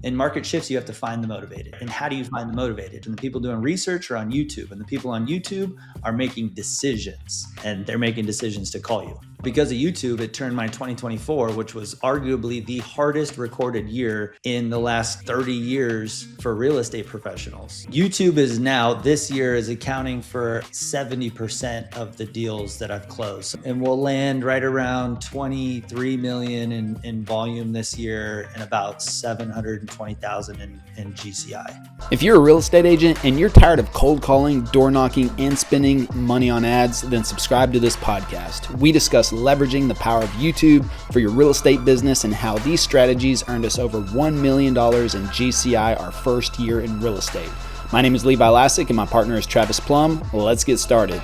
In market shifts, you have to find the motivated. And how do you find the motivated? And the people doing research are on YouTube, and the people on YouTube are making decisions, and they're making decisions to call you. Because of YouTube, it turned my 2024, which was arguably the hardest recorded year in the last 30 years for real estate professionals. YouTube is now, this year, is accounting for 70% of the deals that I've closed. And we'll land right around 23 million in volume this year and about 720,000 in GCI. If you're a real estate agent and you're tired of cold calling, door knocking, and spending money on ads, then subscribe to this podcast. We discuss leveraging the power of YouTube for your real estate business and how these strategies earned us over $1 million in GCI our first year in real estate. My name is Levi Lascsak and my partner is Travis Plum. Let's get started.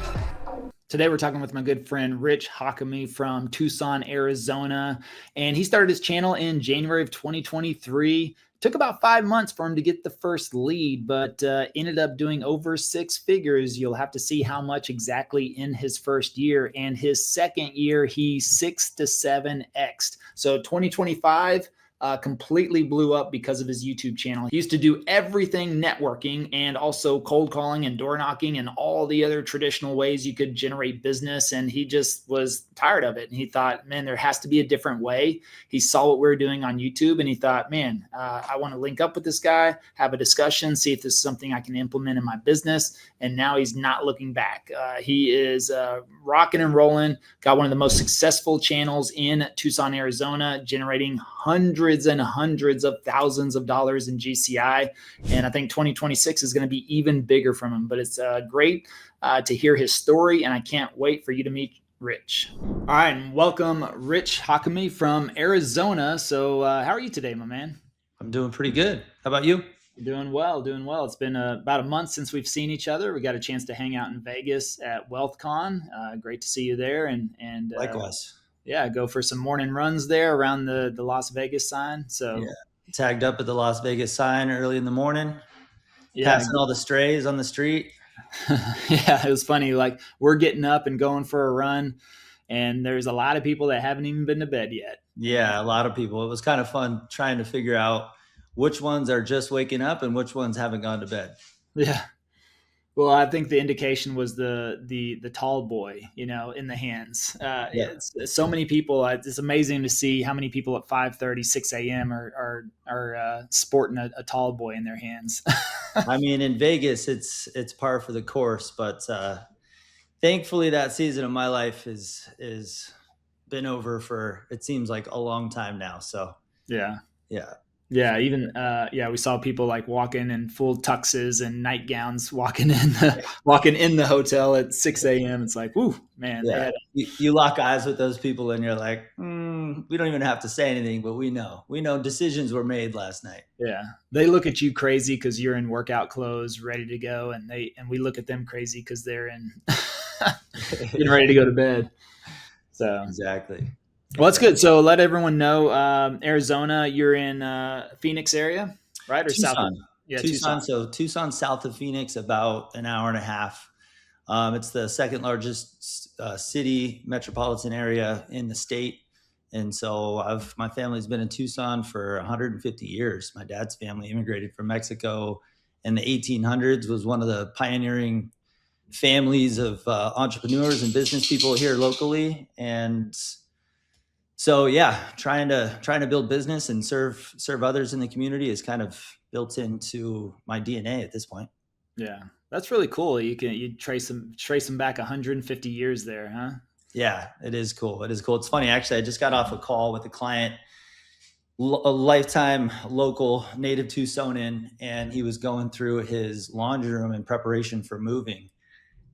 Today we're talking with my good friend Rich Jacome from Tucson, Arizona, and he started his channel in January of 2023. Took about 5 months for him to get the first lead, but ended up doing over 6 figures. You'll have to see how much exactly in his first year. And his second year, he 6 to 7x'd. So 2025 completely blew up because of his YouTube channel. He used to do everything networking and also cold calling and door knocking and all the other traditional ways you could generate business. And he just was tired of it. And he thought, man, there has to be a different way. He saw what we were doing on YouTube and he thought, man, I want to link up with this guy, have a discussion, see if this is something I can implement in my business. And now he's not looking back. He is rocking and rolling, got one of the most successful channels in Tucson, Arizona, generating hundreds and hundreds of thousands of dollars in GCI. And I think 2026 is going to be even bigger from him. But it's great to hear his story. And I can't wait for you to meet Rich. All right. And welcome Rich Jacome from Arizona. So how are you today, my man? I'm doing pretty good. How about you? Doing well. It's been about a month since we've seen each other. We got a chance to hang out in Vegas at WealthCon. Great to see you there. And likewise. Yeah, go for some morning runs there around the Las Vegas sign. So yeah, tagged up at the Las Vegas sign early in the morning, passing all the strays on the street. Yeah, it was funny. Like we're getting up and going for a run, and there's a lot of people that haven't even been to bed yet. Yeah, a lot of people. It was kind of fun trying to figure out which ones are just waking up and which ones haven't gone to bed. Yeah. Well, I think the indication was the tall boy, in the hands. It's so many people. It's amazing to see how many people at 5:30, 6 a.m. are sporting a tall boy in their hands. I mean, in Vegas, it's par for the course, but thankfully that season of my life is been over for, it seems like a long time now. So yeah. Even we saw people like walking in full tuxes and nightgowns walking in the hotel at 6 a.m. It's like, woo, man. Yeah. You lock eyes with those people and you're like, we don't even have to say anything, but we know decisions were made last night. Yeah. They look at you crazy because you're in workout clothes, ready to go. And we look at them crazy because they're in getting ready to go to bed. So exactly. Well, that's good. So let everyone know, Arizona, you're in Phoenix area, right? Or Tucson. South? Yeah, Tucson. So Tucson, south of Phoenix, about an hour and a half. It's the second largest city metropolitan area in the state. And so my family's been in Tucson for 150 years. My dad's family immigrated from Mexico in the 1800s, was one of the pioneering families of entrepreneurs and business people here locally. And so yeah, trying to build business and serve others in the community is kind of built into my DNA at this point. Yeah, that's really cool. You trace them back 150 years there, huh? Yeah, it is cool. It's funny, actually. I just got off a call with a client, a lifetime local native Tucsonan, and he was going through his laundry room in preparation for moving,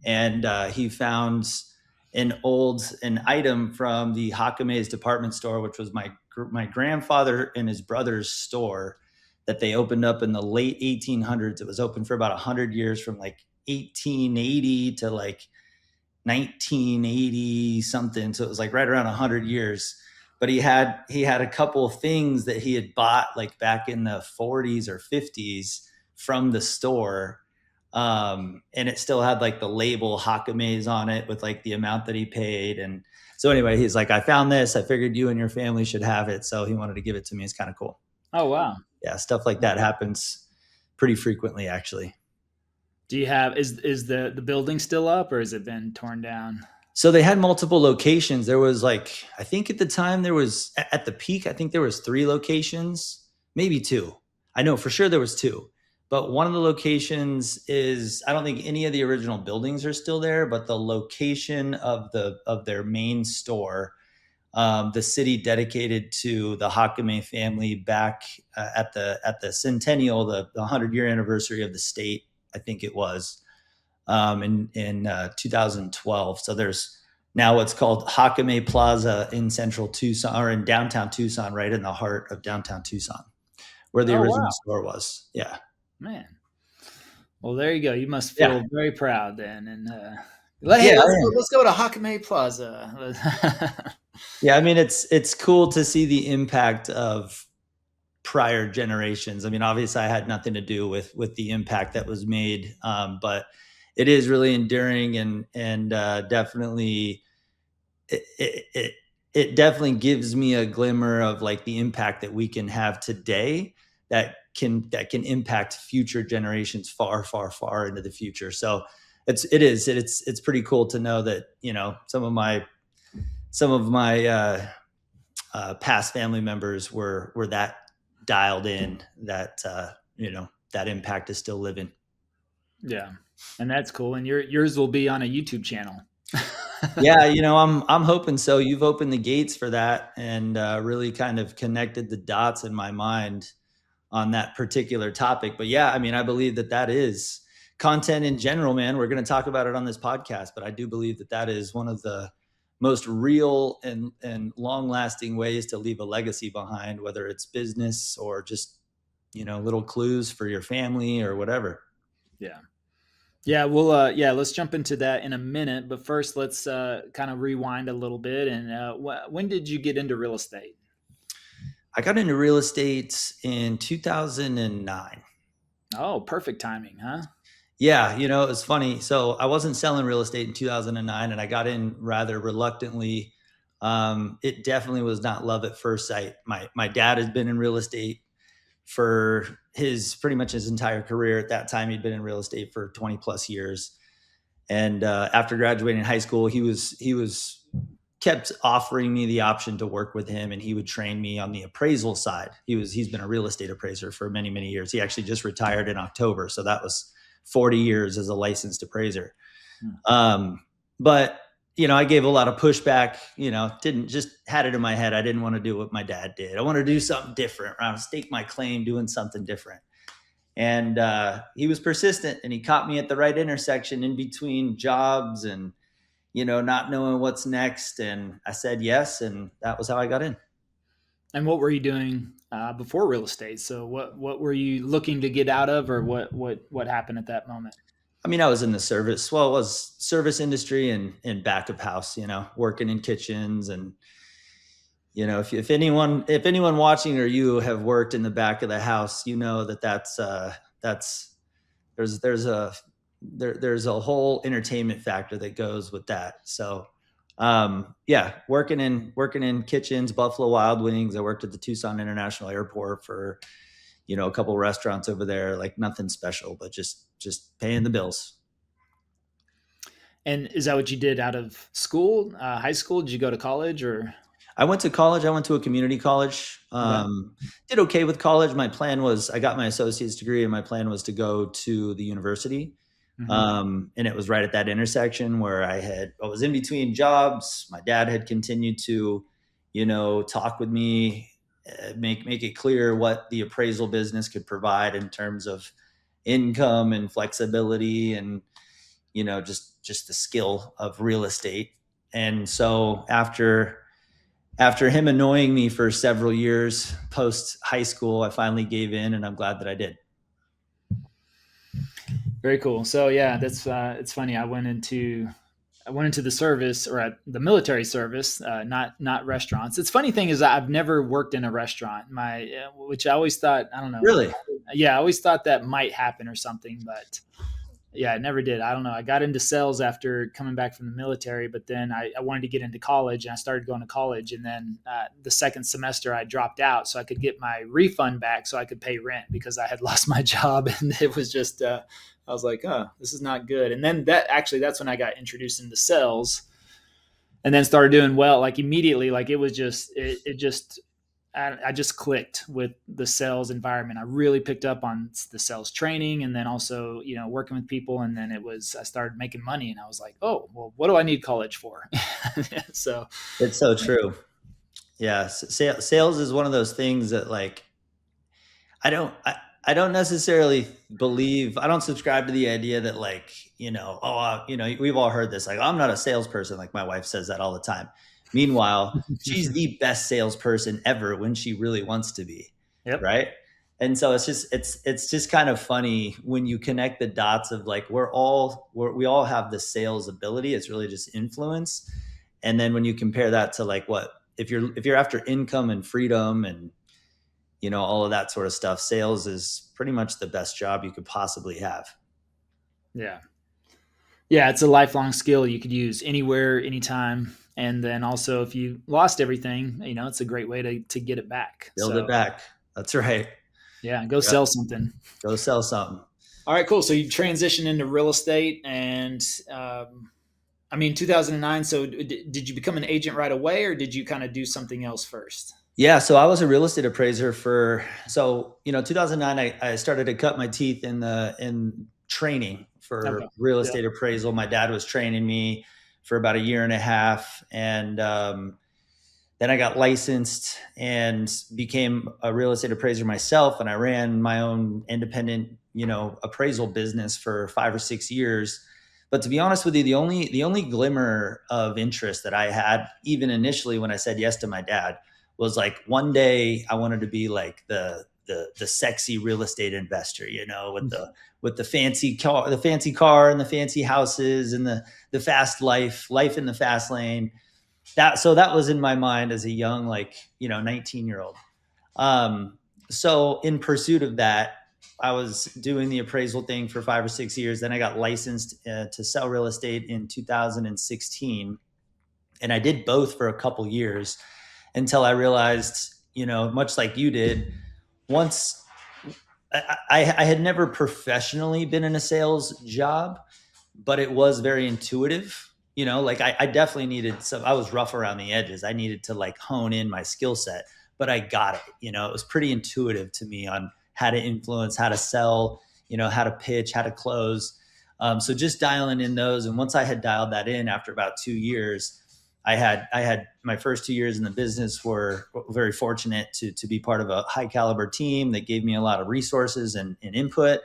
and he found an item from the Jacome's department store, which was my grandfather and his brother's store that they opened up in the late 1800s. It was open for about 100 years, from like 1880 to like 1980 something. So it was like right around 100 years. But he had a couple of things that he had bought like back in the 40s or 50s from the store. And it still had like the label Jacome's on it with like the amount that he paid. And so anyway, he's like, I found this. I figured you and your family should have it. So he wanted to give it to me. It's kind of cool. Oh, wow. Yeah, stuff like that happens pretty frequently, actually. Do you have, is the building still up or has it been torn down? So they had multiple locations. There was like, I think at the time there was, at the peak, I think there was 3 locations, maybe 2. I know for sure there was 2. But one of the locations is, I don't think any of the original buildings are still there, but the location of their main store, the city dedicated to the Jacome family back at the centennial, the 100-year anniversary of the state, I think it was, in 2012. So there's now what's called Jacome Plaza in central Tucson, or in downtown Tucson, right in the heart of downtown Tucson, where the Oh, original wow, store was. Yeah. man. Well, there you go. You must Yeah. feel very proud then. And hey, Yeah. let's go to Jacome Plaza. Yeah. I mean, it's cool to see the impact of prior generations. I mean, obviously I had nothing to do with the impact that was made. But it is really enduring, and definitely it definitely gives me a glimmer of like the impact that we can have today that can impact future generations far into the future. So it's pretty cool to know that, you know, some of my past family members were that dialed in, that you know, that impact is still living. Yeah. And that's cool. And yours will be on a YouTube channel. Yeah, you know, I'm hoping so. You've opened the gates for that, and really kind of connected the dots in my mind on that particular topic. But yeah, I mean, I believe that is content in general, man. We're going to talk about it on this podcast, but I do believe that is one of the most real and long lasting ways to leave a legacy behind, whether it's business or just, you know, little clues for your family or whatever. Yeah. Yeah, well, let's jump into that in a minute. But first, let's kind of rewind a little bit. And when did you get into real estate? I got into real estate in 2009. Oh, perfect timing, huh? Yeah, you know, it was funny. So I wasn't selling real estate in 2009, and I got in rather reluctantly. It definitely was not love at first sight. My dad has been in real estate for his pretty much his entire career. At that time, he'd been in real estate for 20 plus years. And after graduating high school, he was kept offering me the option to work with him, and he would train me on the appraisal side. He's been a real estate appraiser for many years. He actually just retired in October, so that was 40 years as a licensed appraiser. But you know, I gave a lot of pushback. You know, didn't just had it in my head. I didn't want to do what my dad did. I wanted to do something different. I want to stake my claim doing something different. And he was persistent, and he caught me at the right intersection in between jobs and, you know, not knowing what's next. And I said yes, and that was how I got in. And what were you doing before real estate? So what were you looking to get out of, or what happened at that moment? I mean, I was in the service. Well, it was service industry and back of house. You know, working in kitchens, and you know, if anyone watching or you have worked in the back of the house, you know that's there's a whole entertainment factor that goes with that. So yeah, working in kitchens, Buffalo Wild Wings. I worked at the Tucson International Airport for, you know, a couple of restaurants over there, like nothing special, but just paying the bills. And is that what you did out of school, high school? Did you go to college or? I went to college. I went to a community college. Did okay with college. My plan was, I got my associate's degree, and my plan was to go to the university. And it was right at that intersection where I was in between jobs. My dad had continued to, you know, talk with me, make it clear what the appraisal business could provide in terms of income and flexibility, and, you know, just the skill of real estate. And so after him annoying me for several years post high school, I finally gave in, and I'm glad that I did. Very cool. So yeah, that's it's funny. I went into the service, or at the military service, not restaurants. It's funny thing is I've never worked in a restaurant. Which I always thought, I don't know. Really? Yeah, I always thought that might happen or something, but Yeah, I never did. I don't know. I got into sales after coming back from the military, but then I wanted to get into college, and I started going to college. And then the second semester I dropped out so I could get my refund back so I could pay rent because I had lost my job. And it was just, I was like, oh, this is not good. And then that's when I got introduced into sales and then started doing well, like immediately. Like it was just, I just clicked with the sales environment. I really picked up on the sales training and then also, working with people. And then I started making money and I was like, oh, well, what do I need college for? So It's so true. Yeah. Sales is one of those things that like, I don't necessarily believe, I don't subscribe to the idea that like, we've all heard this, like, I'm not a salesperson. Like my wife says that all the time. Meanwhile, she's the best salesperson ever when she really wants to be. Yep. Right. And so it's just kind of funny when you connect the dots of like, we all have the sales ability. It's really just influence. And then when you compare that to like if you're after income and freedom and, all of that sort of stuff, sales is pretty much the best job you could possibly have. Yeah. Yeah. It's a lifelong skill you could use anywhere, anytime. And then also if you lost everything, it's a great way to get it back. Build it back. That's right. Yeah. Go sell something. Go sell something. All right, cool. So you transitioned into real estate and, 2009. So did you become an agent right away or did you kind of do something else first? Yeah. So I was a real estate appraiser 2009, I started to cut my teeth in training for real estate appraisal. My dad was training me for about a year and a half. And then I got licensed and became a real estate appraiser myself. And I ran my own independent, appraisal business for 5 or 6 years. But to be honest with you, the only glimmer of interest that I had, even initially when I said yes to my dad, was like one day I wanted to be like the sexy real estate investor, with the fancy car and the fancy houses and the fast life in the fast lane. So that was in my mind as a young, 19-year-old. So in pursuit of that, I was doing the appraisal thing for 5 or 6 years. Then I got licensed to sell real estate in 2016. And I did both for a couple years until I realized, much like you did, once I had never professionally been in a sales job, but it was very intuitive. I definitely needed I was rough around the edges. I needed to hone in my skill set, but I got it. It was pretty intuitive to me on how to influence, how to sell, how to pitch, how to close. So just dialing in those. And once I had dialed that in after about 2 years, I had my first 2 years in the business were very fortunate to be part of a high caliber team that gave me a lot of resources and input.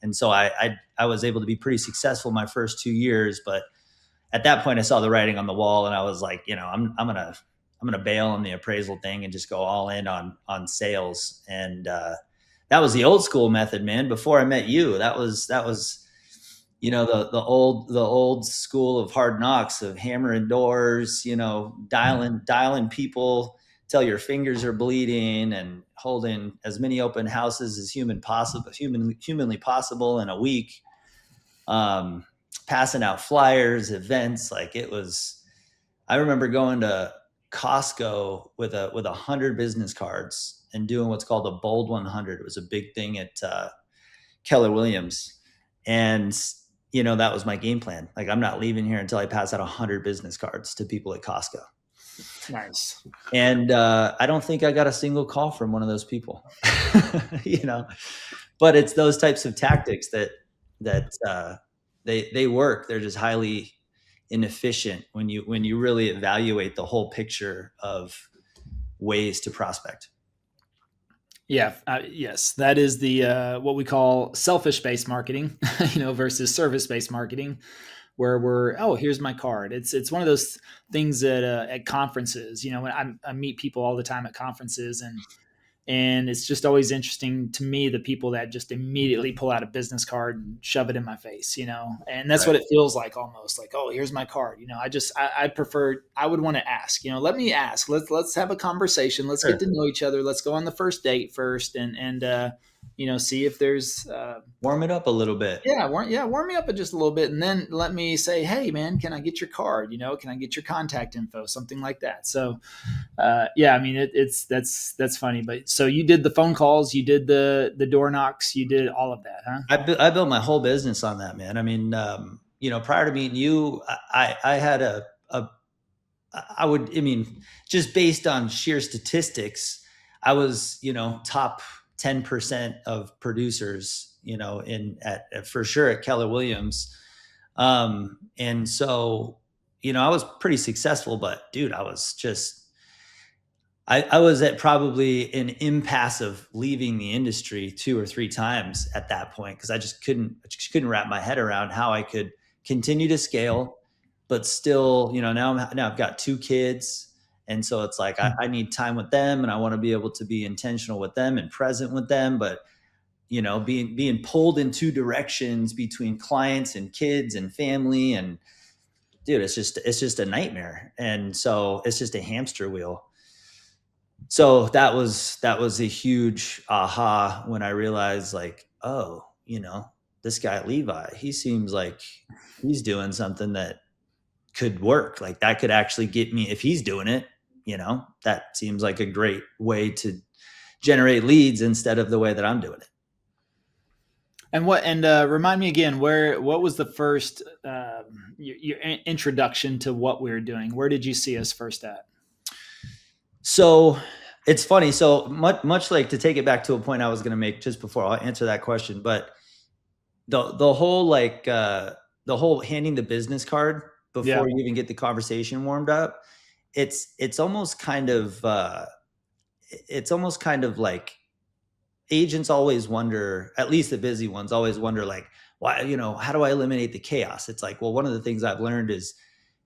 And so I was able to be pretty successful my first 2 years. But at that point I saw the writing on the wall and I was like, I'm going to bail on the appraisal thing and just go all in on sales. And that was the old school method, man. Before I met you, that was the old school of hard knocks of hammering doors, dialing people till your fingers are bleeding and holding as many open houses as humanly possible in a week. Passing out flyers, events. I remember going to Costco with 100 business cards and doing what's called a bold 100. It was a big thing at Keller Williams. And that was my game plan. I'm not leaving here until I pass out 100 business cards to people at Costco. Nice. And I don't think I got a single call from one of those people, but it's those types of tactics that they work. They're just highly inefficient when you really evaluate the whole picture of ways to prospect. Yeah. Yes. That is the, what we call selfish-based marketing, versus service-based marketing, where here's my card. It's one of those things that, at conferences, when I meet people all the time at conferences and it's just always interesting to me, the people that just immediately pull out a business card and shove it in my face, and that's right. What it feels like, almost like, oh, here's my card. I would want to ask, let me ask, let's have a conversation. Let's get to know each other. Let's go on the first date first. And see if there's, Warm it up a little bit. warm me up just a little bit, and then let me say, hey man, can I get your card? Can I get your contact info? Something like that. So, I mean, that's funny. But so you did the phone calls, you did the door knocks, you did all of that, huh? I built my whole business on that, man. I mean, prior to meeting you, I had I mean, just based on sheer statistics, I was, top 10% of producers, for sure at Keller Williams. And so, I was pretty successful, but dude, I was at probably an impasse of leaving the industry 2 or 3 times at that point, because I just couldn't wrap my head around how I could continue to scale, but still, now I've got 2 kids, and so it's like I need time with them, and I want to be able to be intentional with them and present with them, but being pulled in 2 directions between clients and kids and family, and dude, it's just a nightmare, and so it's just a hamster wheel. So that was a huge aha when I realized, like, oh, this guy Levi, he seems like he's doing something that could work. Like that could actually get me, if he's doing it, that seems like a great way to generate leads instead of the way that I'm doing it. And remind me again, what was the first your introduction to what we were doing? Where did you see us first at? So it's funny. So much like, to take it back to a point I was going to make just before I'll answer that question, but the whole handing the business card before you even get the conversation warmed up, it's almost kind of like, agents always wonder, at least the busy ones always wonder, like, why, how do I eliminate the chaos? It's like, well, one of the things I've learned is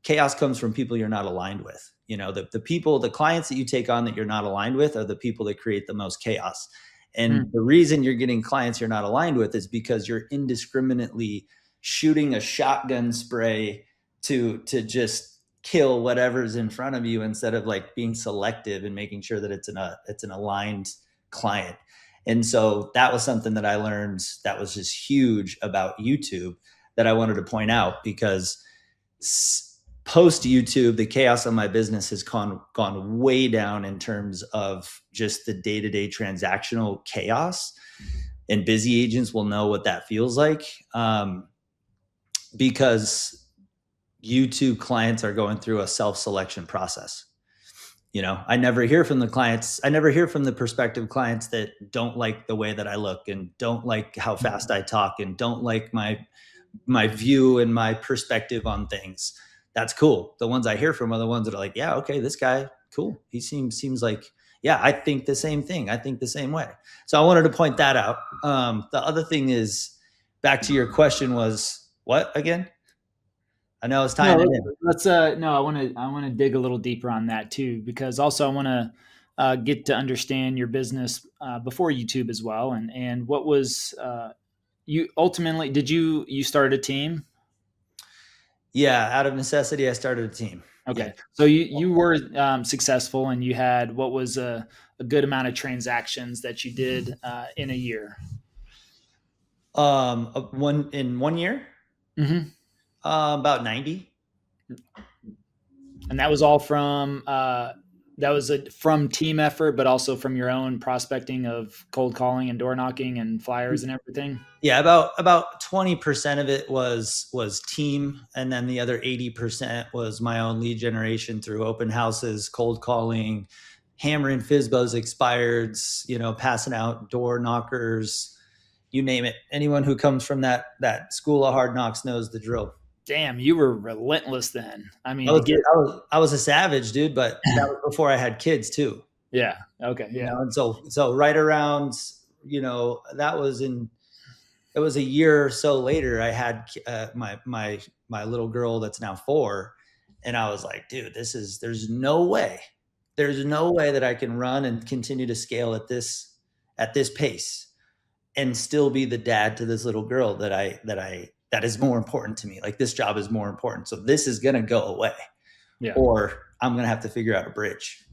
chaos comes from people you're not aligned with. The clients that you take on that you're not aligned with are the people that create the most chaos. And the reason you're getting clients you're not aligned with is because you're indiscriminately shooting a shotgun spray to just kill whatever's in front of you, instead of like being selective and making sure that it's an aligned client. And so that was something that I learned that was just huge about YouTube that I wanted to point out, because post YouTube, the chaos of my business has gone way down in terms of just the day-to-day transactional chaos. And busy agents will know what that feels like, because YouTube clients are going through a self-selection process. I never hear from the clients. I never hear from the prospective clients that don't like the way that I look, and don't like how fast I talk, and don't like my view and my perspective on things. That's cool. The ones I hear from are the ones that are like, yeah, okay, this guy, cool. He seems like, yeah, I think the same thing. I think the same way. So I wanted to point that out. The other thing is, back to your question, was what again? I know it's tying it in. Let's I want to dig a little deeper on that too, because also I want to get to understand your business before YouTube as well. And what was you ultimately, did you start a team? Yeah, out of necessity, I started a team. Okay, Yeah. So you were successful, and you had what was a good amount of transactions that you did in a year. In 1 year. Mm-hmm. About 90. And that was all from from team effort, but also from your own prospecting of cold calling and door knocking and flyers and everything. Yeah, about 20% of it was team, and then the other 80% was my own lead generation through open houses, cold calling, hammering FSBOs, expireds, passing out door knockers, you name it. Anyone who comes from that school of hard knocks knows the drill. Damn, you were relentless then. I mean, I was a savage, dude, but that was before I had kids too. Yeah. Okay. Yeah. And so right around, it was a year or so later, I had my little girl that's now 4, and I was like, dude, there's no way that I can run and continue to scale at this pace and still be the dad to this little girl that is more important to me. Like, this job is more important. So this is going to go away, or I'm going to have to figure out a bridge.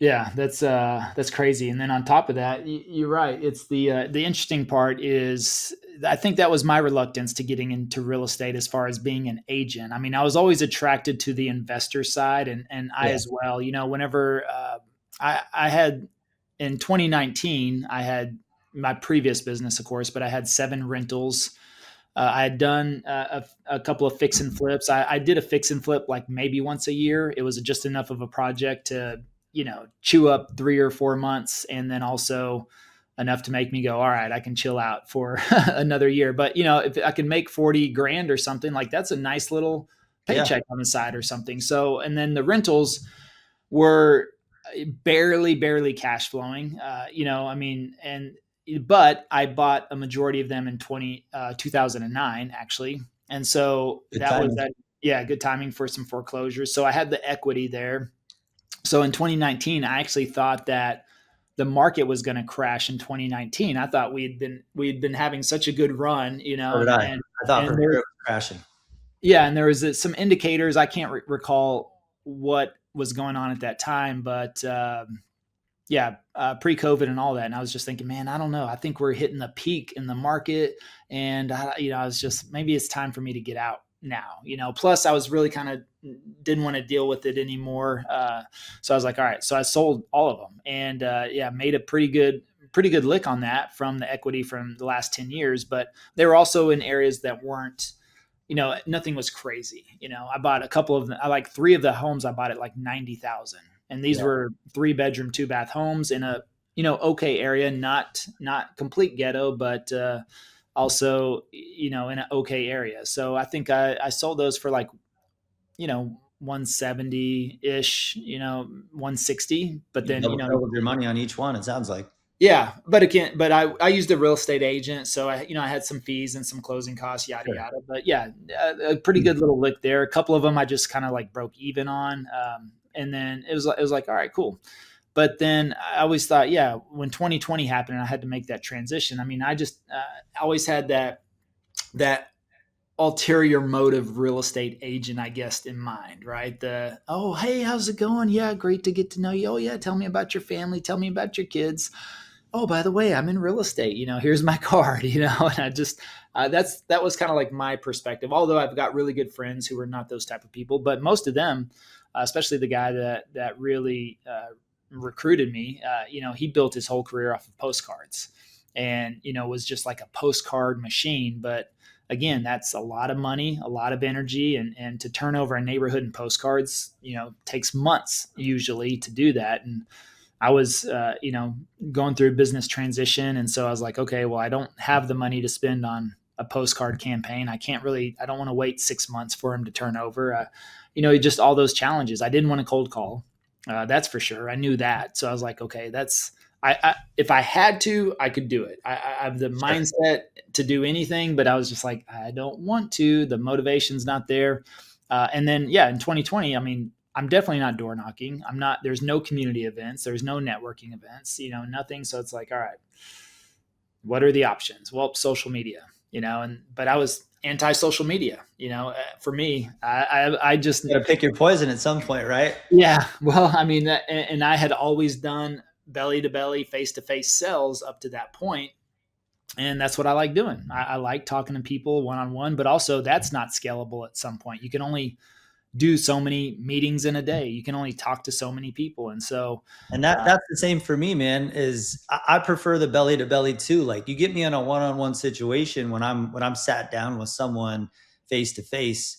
Yeah, that's crazy. And then on top of that, you're right. It's the interesting part is I think that was my reluctance to getting into real estate as far as being an agent. I mean, I was always attracted to the investor side, and I Yeah. as well. You know, whenever I had in 2019, I had my previous business, of course, but I had 7 rentals. I had done a couple of fix and flips. I did a fix and flip like maybe once a year. It was just enough of a project to, chew up 3 or 4 months, and then also enough to make me go, all right, I can chill out for another year. But if I can make 40 grand or something, like that's a nice little Yeah. paycheck on the side or something. So, and then the rentals were barely cash flowing. I mean, but I bought a majority of them in 2009 actually. And so Good that was timing. that. Yeah, good timing for some foreclosures. So I had the equity there. So in 2019, I actually thought that the market was going to crash in 2019. I thought we had been having such a good run, So did and I. and I thought and for there sure it was crashing. yeah, and there was some indicators. I can't recall what was going on at that time, but yeah, pre-COVID and all that. And I was just thinking, man, I don't know. I think we're hitting the peak in the market, and I was just maybe it's time for me to get out now. Plus I was really kind of didn't want to deal with it anymore. So I was like, all right. So I sold all of them, and yeah, made a pretty good lick on that from the equity from the last 10 years. But they were also in areas that weren't nothing was crazy. I bought a couple of them. I like 3 of the homes I bought at like 90,000. And these Yeah. were 3-bedroom, 2-bath homes in a, okay area, not complete ghetto, but also, in an okay area. So I think I sold those for like, 170 ish, 160, but You then, doubled your money on each one, it sounds like. yeah, but again, but I used a real estate agent, so I had some fees and some closing costs, yada Sure. yada. But yeah, a pretty good little lick there. A couple of them I just kind of like broke even on, and then it was like, all right, cool. But then I always thought, yeah, when 2020 happened and I had to make that transition. I mean, I just always had that ulterior motive real estate agent, I guess, in mind, right? Oh, hey, how's it going? Yeah, great to get to know you. Oh yeah, tell me about your family. Tell me about your kids. Oh, by the way, I'm in real estate. Here's my card. And I just that was kind of like my perspective. Although I've got really good friends who are not those type of people, but most of them, especially the guy that really recruited me, he built his whole career off of postcards, and was just like a postcard machine. But again, that's a lot of money, a lot of energy, and to turn over a neighborhood in postcards, takes months usually to do that. And I was, going through a business transition. And so I was like, okay, well, I don't have the money to spend on a postcard campaign. I don't want to wait 6 months for him to turn over. Just all those challenges. I didn't want to cold call. That's for sure. I knew that. So I was like, okay, if I had to, I could do it. I have the Sure. mindset to do anything, but I was just like, I don't want to. The motivation's not there. And then, yeah, in 2020, I mean, I'm definitely not door knocking. There's no community events. There's no networking events, nothing. So it's like, all right, what are the options? Well, social media, but I was anti social media, for me, I just, You gotta pick your poison at some point, right? yeah, well, I mean, and I had always done belly to belly, face to face sales up to that point. And that's what I like doing. I like talking to people one on one, but also that's not scalable at some point. You can only do so many meetings in a day. You can only talk to so many people. And so, And uh, that's the same for me, man. Is I prefer the belly to belly too. Like you get me in a one-on-one situation when I'm sat down with someone face to face.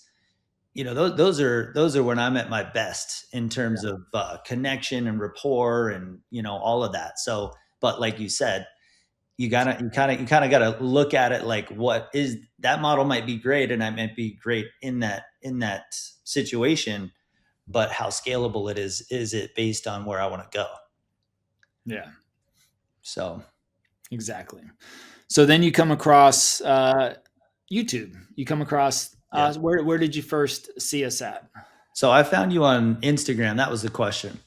Those are when I'm at my best in terms of connection and rapport and all of that. So, but like you said, you kind of gotta look at it like what is that model might be great and I might be great in that situation, but how scalable it is it based on where I want to go? yeah, So exactly. So then you come across YouTube. You come across yeah. where did you first see us at? So I found you on Instagram. That was the question.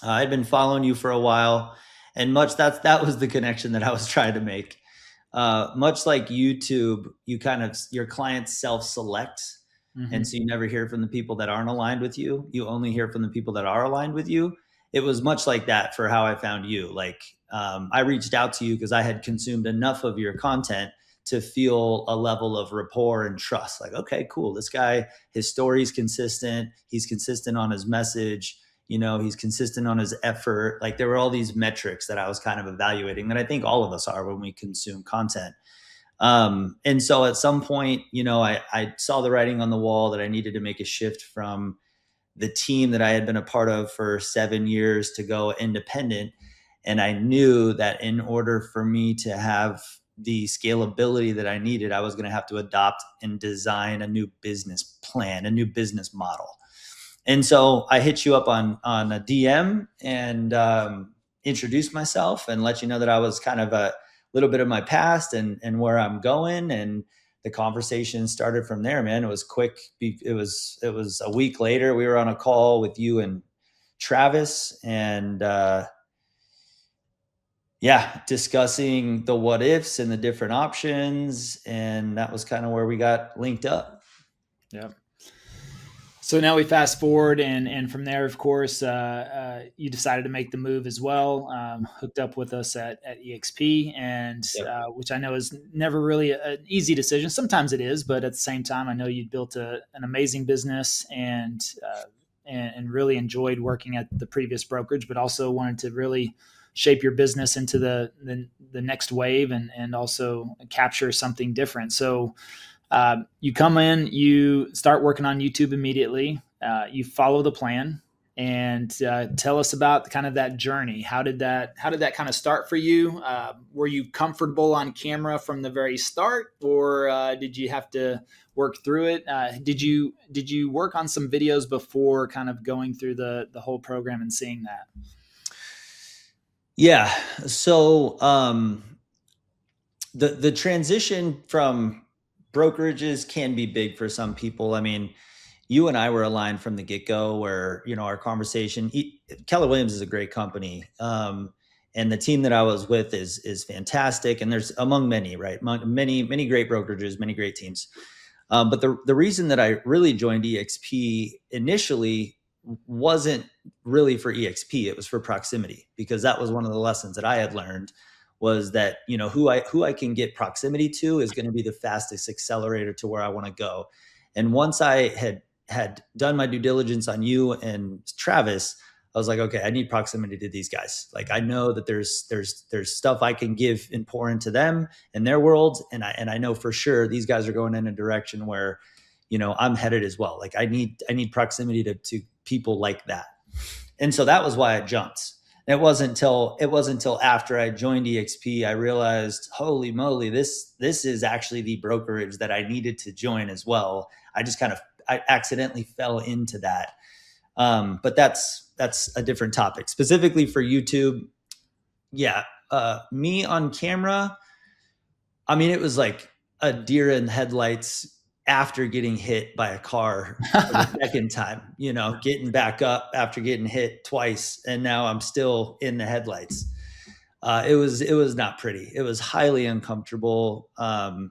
I'd been following you for a while, and that was the connection that I was trying to make. Much like YouTube, your clients self-select, and Mm-hmm. so you never hear from the people that aren't aligned with you. You only hear from the people that are aligned with you. it was much like that for how I found you. Like, I reached out to you because I had consumed enough of your content to feel a level of rapport and trust. Like, okay, cool. This guy, his story's consistent. He's consistent on his message. He's consistent on his effort. Like, there were all these metrics that I was kind of evaluating that I think all of us are when we consume content. And so at some point, I saw the writing on the wall that I needed to make a shift from the team that I had been a part of for 7 years to go independent. And I knew that in order for me to have the scalability that I needed, I was going to have to adopt and design a new business plan, a new business model. And so I hit you up on a DM and introduced myself and let you know that I was kind of a little bit of my past and where I'm going. And the conversation started from there, man. It was quick. It was a week later. We were on a call with you and Travis and discussing the what ifs and the different options. And that was kind of where we got linked up. Yeah. So now we fast forward, and from there, of course, you decided to make the move as well. Hooked up with us at EXP, and Yep. which I know is never really an easy decision. Sometimes it is, but at the same time, I know you built an amazing business and really enjoyed working at the previous brokerage, but also wanted to really shape your business into the next wave and also capture something different. So. You come in, you start working on YouTube immediately. You follow the plan, and tell us about kind of that journey. How did that kind of start for you? Were you comfortable on camera from the very start, or did you have to work through it? Did you work on some videos before kind of going through the whole program and seeing that? Yeah. So the transition from brokerages can be big for some people. I mean, you and I were aligned from the get-go where, our conversation, Keller Williams is a great company. And the team that I was with is fantastic. And there's among many, right? Many great brokerages, many great teams. But the reason that I really joined EXP initially wasn't really for EXP. It was for proximity, because that was one of the lessons that I had learned was that, who I can get proximity to is going to be the fastest accelerator to where I want to go. And once I had done my due diligence on you and Travis, I was like, okay, I need proximity to these guys. Like, I know that there's stuff I can give and pour into them and their world. And I know for sure these guys are going in a direction where, I'm headed as well. Like, I need proximity to people like that. And so that was why I jumped. And it wasn't until after I joined EXP, I realized, holy moly, this is actually the brokerage that I needed to join as well. I accidentally fell into that. But that's a different topic. Specifically for YouTube, me on camera, I mean, it was like a deer in headlights after getting hit by a car for the second time, getting back up after getting hit twice. And now I'm still in the headlights. It was not pretty. It was highly uncomfortable. And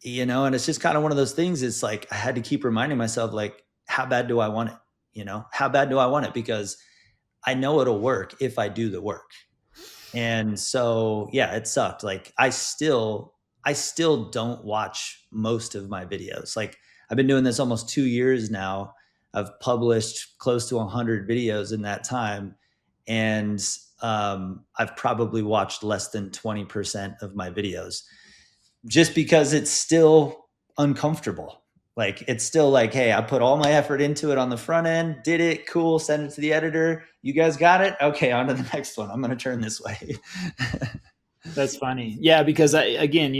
it's just kind of one of those things. It's like, I had to keep reminding myself, like, how bad do I want it? How bad do I want it? Because I know it'll work if I do the work. And so, it sucked. Like, I still don't watch most of my videos. Like, I've been doing this almost 2 years now. I've published close to 100 videos in that time. And I've probably watched less than 20% of my videos, just because it's still uncomfortable. Like, it's still like, hey, I put all my effort into it on the front end, did it, cool, send it to the editor. You guys got it? Okay, on to the next one. I'm going to turn this way. That's funny. Yeah, because again,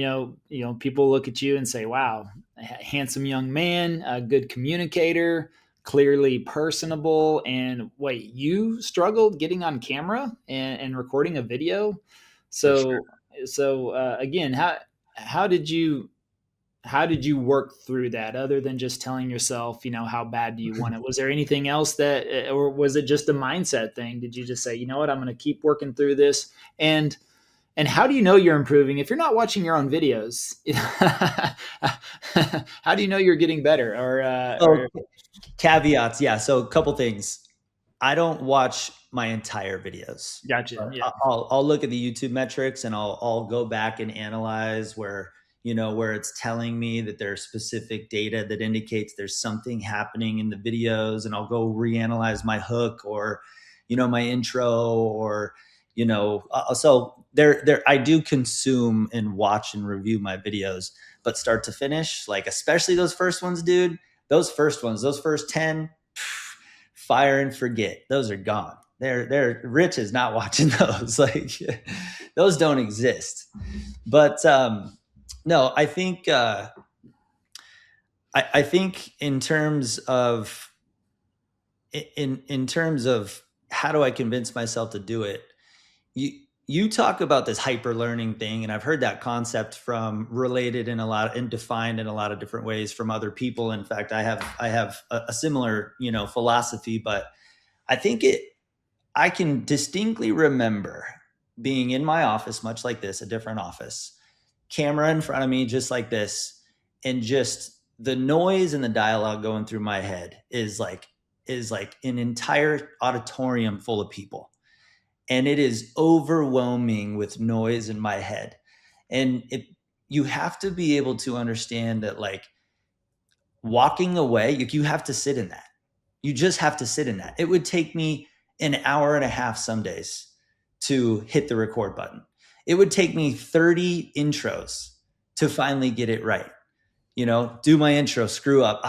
people look at you and say, wow, handsome young man, a good communicator, clearly personable. And wait, you struggled getting on camera and recording a video. So, again, how did you work through that, other than just telling yourself, how bad do you want it? Was there anything else or was it just a mindset thing? Did you just say, you know what, I'm going to keep working through this? And how do you know you're improving if you're not watching your own videos? How do you know you're getting better? Or caveats. Yeah. So a couple things. I don't watch my entire videos. Gotcha. But Yeah. I'll look at the YouTube metrics and I'll go back and analyze where, where it's telling me that there's specific data that indicates there's something happening in the videos, and I'll go reanalyze my hook or, my intro or, so there I do consume and watch and review my videos, but start to finish, like especially those first ones, dude, those first 10, fire and forget. Those are gone. Rich is not watching those. Like those don't exist. But no, I think I think in terms of how do I convince myself to do it, you talk about this hyper learning thing, and I've heard that concept from related in a lot and defined in a lot of different ways from other people. In fact, I have a similar philosophy, but I think I can distinctly remember being in my office, much like this, a different office, camera in front of me, just like this, and just the noise and the dialogue going through my head is like an entire auditorium full of people. And it is overwhelming with noise in my head. And you have to be able to understand that, like, walking away, you have to sit in that. You just have to sit in that. It would take me an hour and a half some days to hit the record button. It would take me 30 intros to finally get it right. Do my intro, screw up.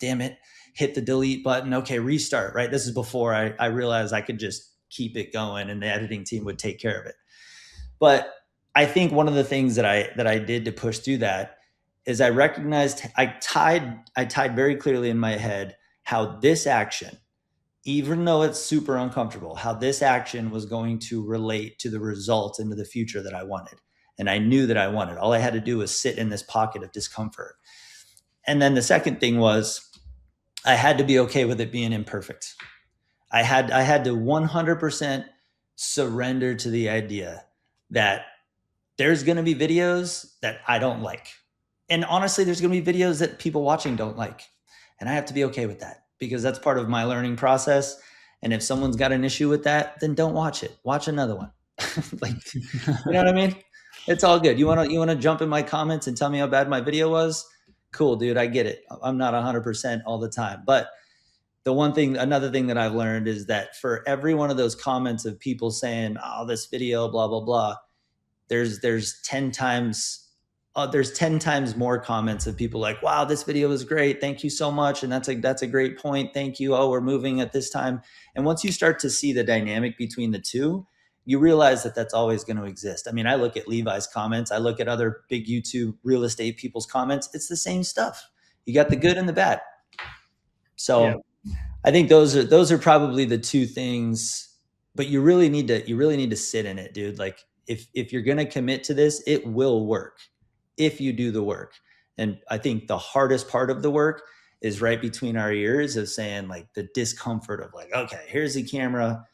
Damn it. Hit the delete button. Okay, restart, right? This is before I realized I could just keep it going and the editing team would take care of it. But I think one of the things that I did to push through that is I recognized I tied very clearly in my head how this action, even though it's super uncomfortable, how this action was going to relate to the result into the future that I wanted. And I knew that I wanted. All I had to do was sit in this pocket of discomfort. And then the second thing was I had to be okay with it being imperfect. I had to 100% surrender to the idea that there's going to be videos that I don't like. And honestly, there's going to be videos that people watching don't like. And I have to be okay with that because that's part of my learning process. And if someone's got an issue with that, then don't watch it. Watch another one. Like, you know what I mean? It's all good. You want to jump in my comments and tell me how bad my video was? Cool, dude. I get it. I'm not 100% all the time. But another thing that I've learned is that for every one of those comments of people saying, "Oh, this video, blah, blah, blah," there's 10 times more comments of people like, "Wow, this video was great. Thank you so much. And that's a great point. Thank you. Oh, we're moving at this time." And once you start to see the dynamic between the two, you realize that that's always going to exist. I mean, I look at Levi's comments. I look at other big YouTube real estate people's comments. It's the same stuff. You got the good and the bad. So yeah. I think those are probably the two things, but you really need to sit in it, dude. Like if you're going to commit to this, it will work if you do the work. And I think the hardest part of the work is right between our ears of saying, like, the discomfort of like, okay, here's the camera.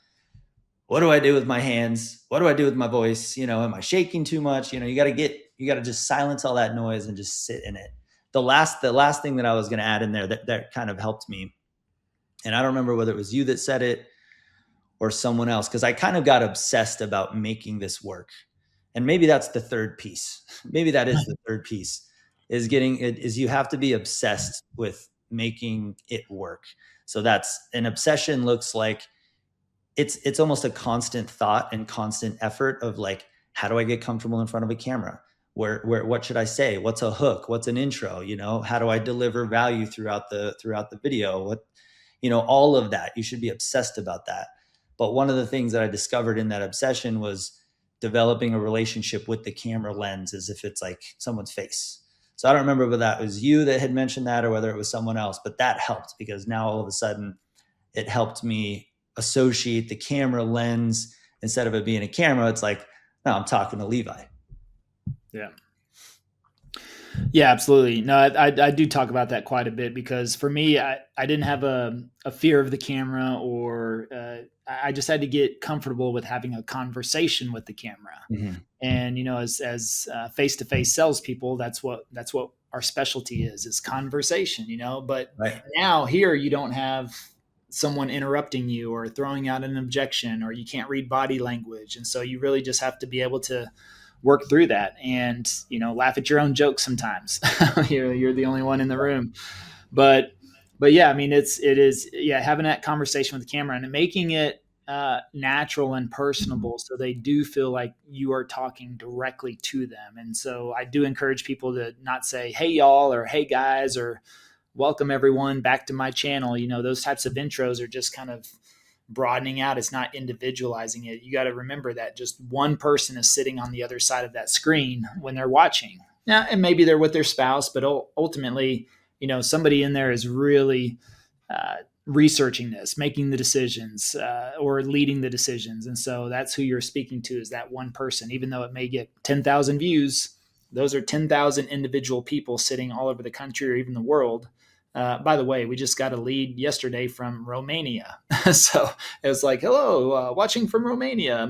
What do I do with my hands? What do I do with my voice? Am I shaking too much? You got to just silence all that noise and just sit in it. The last thing that I was going to add in there that kind of helped me, and I don't remember whether it was you that said it or someone else, because I kind of got obsessed about making this work. And maybe that's the third piece. Maybe that is the third piece, is you have to be obsessed with making it work. So that's an obsession looks like it's almost a constant thought and constant effort of like, how do I get comfortable in front of a camera? What should I say? What's a hook? What's an intro? How do I deliver value throughout the video? All of that. You should be obsessed about that. But one of the things that I discovered in that obsession was developing a relationship with the camera lens as if it's like someone's face. So I don't remember whether that was you that had mentioned that or whether it was someone else, but that helped because now all of a sudden it helped me associate the camera lens. Instead of it being a camera, it's like, no, I'm talking to Levi. Yeah. Yeah, absolutely. No, I do talk about that quite a bit because for me, I didn't have a fear of the camera, or I just had to get comfortable with having a conversation with the camera. Mm-hmm. And as face-to-face salespeople, that's what our specialty is conversation. But right. Now here you don't have someone interrupting you or throwing out an objection, or you can't read body language. And so you really just have to be able to work through that and, laugh at your own jokes sometimes. You're the only one in the room. But yeah, I mean, having that conversation with the camera and making it natural and personable, so they do feel like you are talking directly to them. And so I do encourage people to not say, "Hey y'all," or "Hey guys," or "Welcome everyone back to my channel." Those types of intros are just kind of broadening out. It's not individualizing it. You got to remember that just one person is sitting on the other side of that screen when they're watching. Now, and maybe they're with their spouse, but ultimately, somebody in there is really researching this, making the decisions, or leading the decisions. And so that's who you're speaking to, is that one person. Even though it may get 10,000 views, those are 10,000 individual people sitting all over the country or even the world. By the way, we just got a lead yesterday from Romania. So it was like, "Hello, watching from Romania,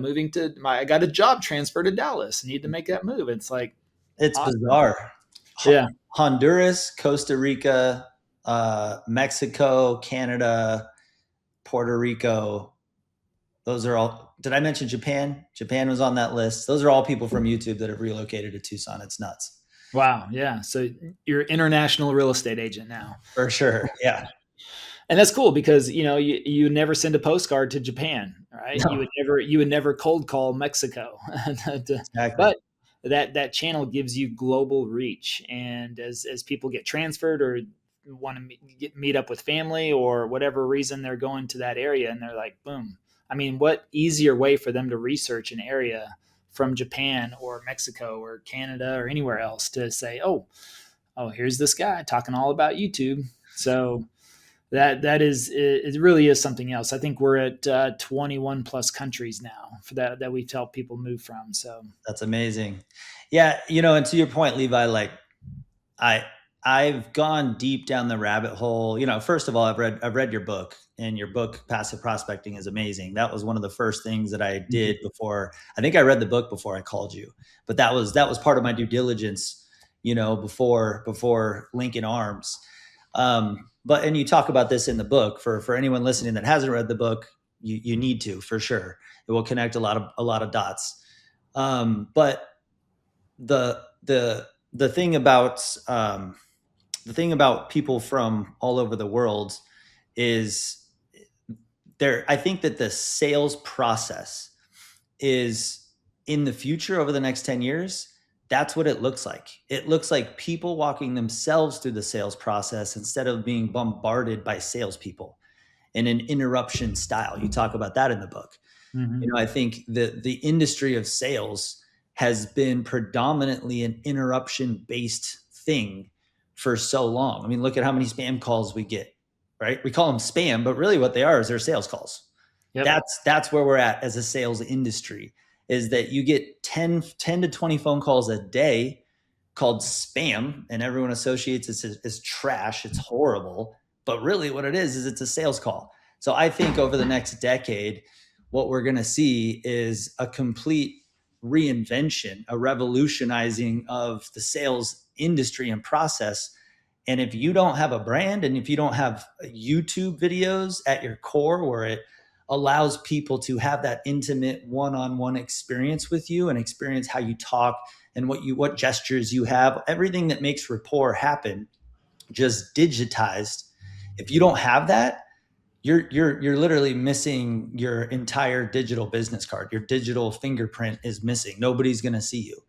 I got a job transfer to Dallas. Need to make that move." It's like, It's awesome. bizarre. Yeah. Honduras, Costa Rica, Mexico, Canada, Puerto Rico. Those are all. Did I mention Japan? Japan was on that list. Those are all people from YouTube that have relocated to Tucson. It's nuts. Wow. Yeah. So you're an international real estate agent now. For sure. Yeah. And that's cool because, you never send a postcard to Japan, right? No, You would never cold call Mexico. exactly. But that channel gives you global reach. And as people get transferred or want to meet up with family or whatever reason, they're going to that area and they're like, boom. I mean, what easier way for them to research an area from Japan or Mexico or Canada or anywhere else to say, oh, here's this guy talking all about YouTube. So it really is something else. I think we're at 21 plus countries now for that we've helped people move from. So That's amazing. Yeah. And to your point, Levi, like I've gone deep down the rabbit hole. First of all, I've read your book, and your book, Passive Prospecting, is amazing. That was one of the first things that I did before. I think I read the book before I called you, but that was part of my due diligence, before linking arms. And you talk about this in the book. For anyone listening that hasn't read the book, you need to, for sure. It will connect a lot of dots. But the thing about people from all over the world is I think that the sales process is, in the future, over the next 10 years, that's what it looks like. It looks like people walking themselves through the sales process instead of being bombarded by salespeople in an interruption style. You talk about that in the book. Mm-hmm. I think the industry of sales has been predominantly an interruption-based thing for so long. I mean, look at how many spam calls we get, right? We call them spam, but really what they are is they're sales calls. Yep. That's where we're at as a sales industry, is that you get 10 to 20 phone calls a day called spam, and everyone associates it as trash. It's horrible. But really what it is it's a sales call. So I think over the next decade, what we're going to see is a complete reinvention, a revolutionizing of the sales industry and process. And if you don't have a brand, and if you don't have YouTube videos at your core where it allows people to have that intimate one-on-one experience with you and experience how you talk and what gestures you have, everything that makes rapport happen, just digitized. If you don't have that, you're literally missing your entire digital business card. Your digital fingerprint is missing. Nobody's going to see you.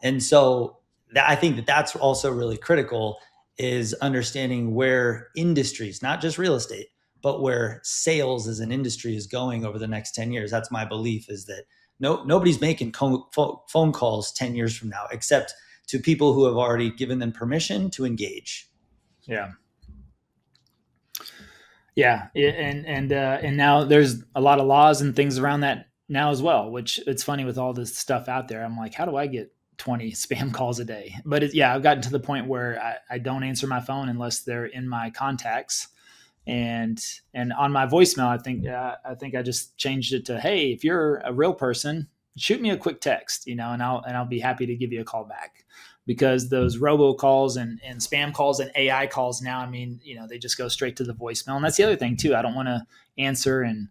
And so I think that's also really critical, is understanding where industries, not just real estate, but where sales as an industry is going over the next 10 years. That's my belief, is that nobody's making phone calls 10 years from now, except to people who have already given them permission to engage. Yeah. Yeah. And now there's a lot of laws and things around that now as well, which it's funny with all this stuff out there. I'm like, how do I get 20 spam calls a day? But I've gotten to the point where I don't answer my phone unless they're in my contacts. And on my voicemail, I think I just changed it to, hey, if you're a real person, shoot me a quick text, and I'll be happy to give you a call back. Because those robocalls and spam calls and AI calls now, I mean, they just go straight to the voicemail. And that's the other thing too. I don't want to answer and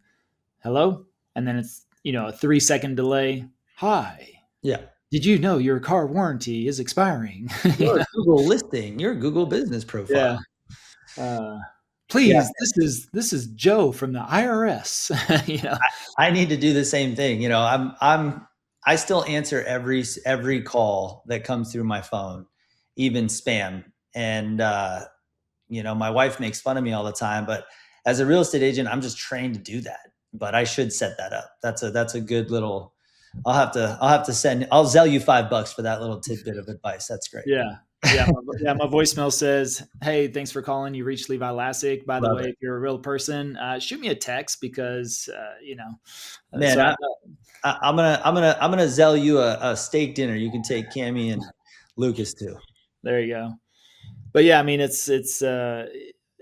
hello, and then it's a 3-second delay. Hi. Yeah. Did you know your car warranty is expiring? Your Google listing, your Google business profile. Yeah. Please, this is Joe from the IRS. I need to do the same thing. I still answer every call that comes through my phone, even spam. And my wife makes fun of me all the time, but as a real estate agent, I'm just trained to do that. But I should set that up. That's a good little. I'll have to send. I'll sell you $5 for that little tidbit of advice. That's great. Yeah. My voicemail says, "Hey, thanks for calling. You reached Levi Lascsak. By the way, if you're a real person, shoot me a text because Man, so I'm gonna sell you a steak dinner. You can take Cammie and Lucas too. There you go. But yeah, I mean, it's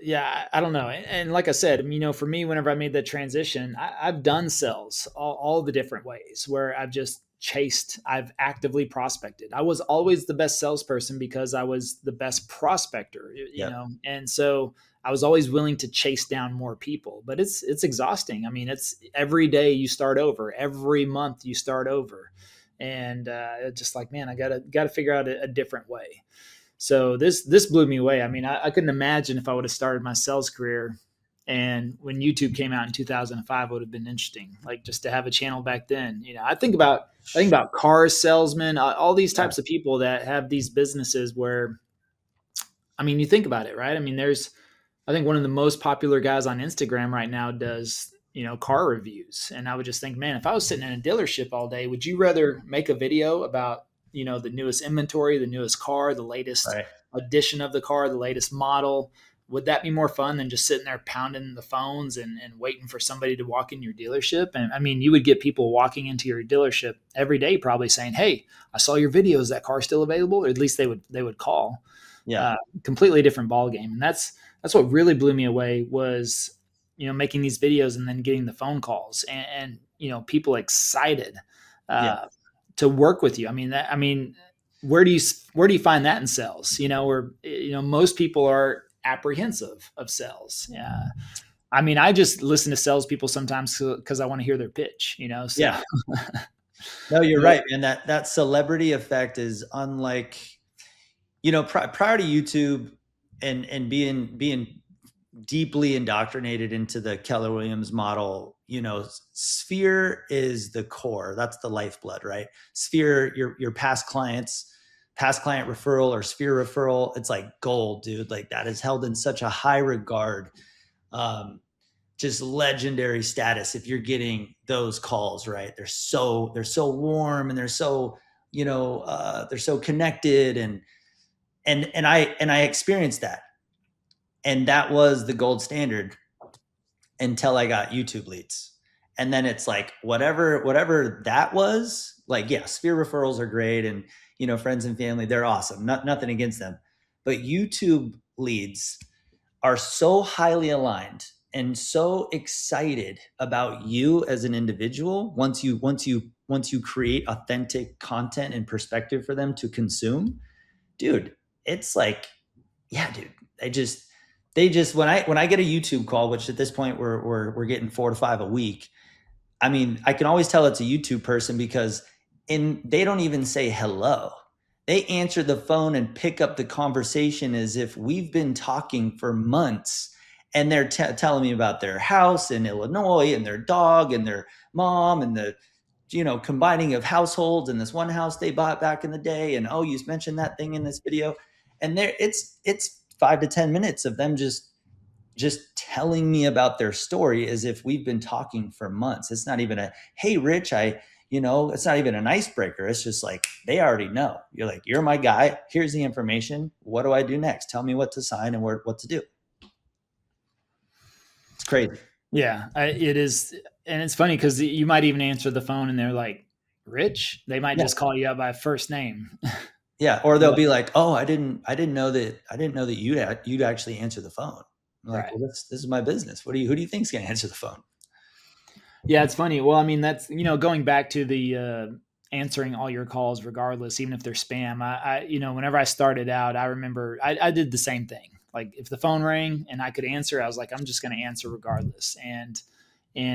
yeah, I don't know. And like I said, for me, whenever I made that transition, I've done sales all the different ways where I've actively prospected. I was always the best salesperson because I was the best prospector, and so I was always willing to chase down more people, but it's exhausting. I mean, it's every day you start over, every month you start over. And it's just like, man, I gotta figure out a different way. So this blew me away. I mean, I couldn't imagine if I would have started my sales career, and when YouTube came out in 2005, it would have been interesting. Like just to have a channel back then. I think about car salesmen, all these types of people that have these businesses where, I mean, you think about it, right? I mean, I think one of the most popular guys on Instagram right now does car reviews, and I would just think, man, if I was sitting in a dealership all day, would you rather make a video about the newest inventory, the newest car, the latest edition of the car, the latest model? Would that be more fun than just sitting there pounding the phones and waiting for somebody to walk in your dealership? And I mean, you would get people walking into your dealership every day probably saying, "Hey, I saw your video. Is that car still available?" Or at least they would call. Yeah. Completely different ball game. And that's what really blew me away was, making these videos and then getting the phone calls and people excited to work with you. I mean, where do you find that in sales? Where most people are apprehensive of sales. Yeah. I mean, I just listen to salespeople sometimes because I want to hear their pitch. So. Yeah. No, you're right, and that celebrity effect is unlike, prior to YouTube and being deeply indoctrinated into the Keller Williams model. Sphere is the core. That's the lifeblood, right? Sphere, your past client referral or Sphere referral. It's like gold, dude. Like that is held in such a high regard. Just legendary status. If you're getting those calls, right? They're so warm and they're so, they're so connected and I experienced that. And that was the gold standard until I got YouTube leads. And then it's like, whatever that was, like, yeah, Sphere referrals are great. And, friends and family, they're awesome. Nothing against them. But YouTube leads are so highly aligned and so excited about you as an individual. Once you create authentic content and perspective for them to consume, dude, it's like, yeah, dude, they just when I get a YouTube call, which at this point we're getting 4 to 5 a week. I mean, I can always tell it's a YouTube person because they don't even say hello. They answer the phone and pick up the conversation as if we've been talking for months, and they're telling me about their house in Illinois and their dog and their mom and the combining of households and this one house they bought back in the day, and you mentioned that thing in this video, and it's 5 to 10 minutes of them just telling me about their story as if we've been talking for months. It's not even hey, Rich, it's not even an icebreaker. It's just like, they already know. You're like, you're my guy. Here's the information. What do I do next? Tell me what to sign and what to do. It's crazy. Yeah, it is. And it's funny because you might even answer the phone and they're like, Rich. They might just call you out by first name. Yeah, or they'll be like, "Oh, I didn't know that you'd actually answer the phone." I'm like, well, this is my business. Who do you think's going to answer the phone? Yeah, it's funny. Well, I mean, that's, going back to the answering all your calls regardless, even if they're spam. Whenever I started out, I remember I did the same thing. Like if the phone rang and I could answer, I was like, I'm just going to answer regardless. And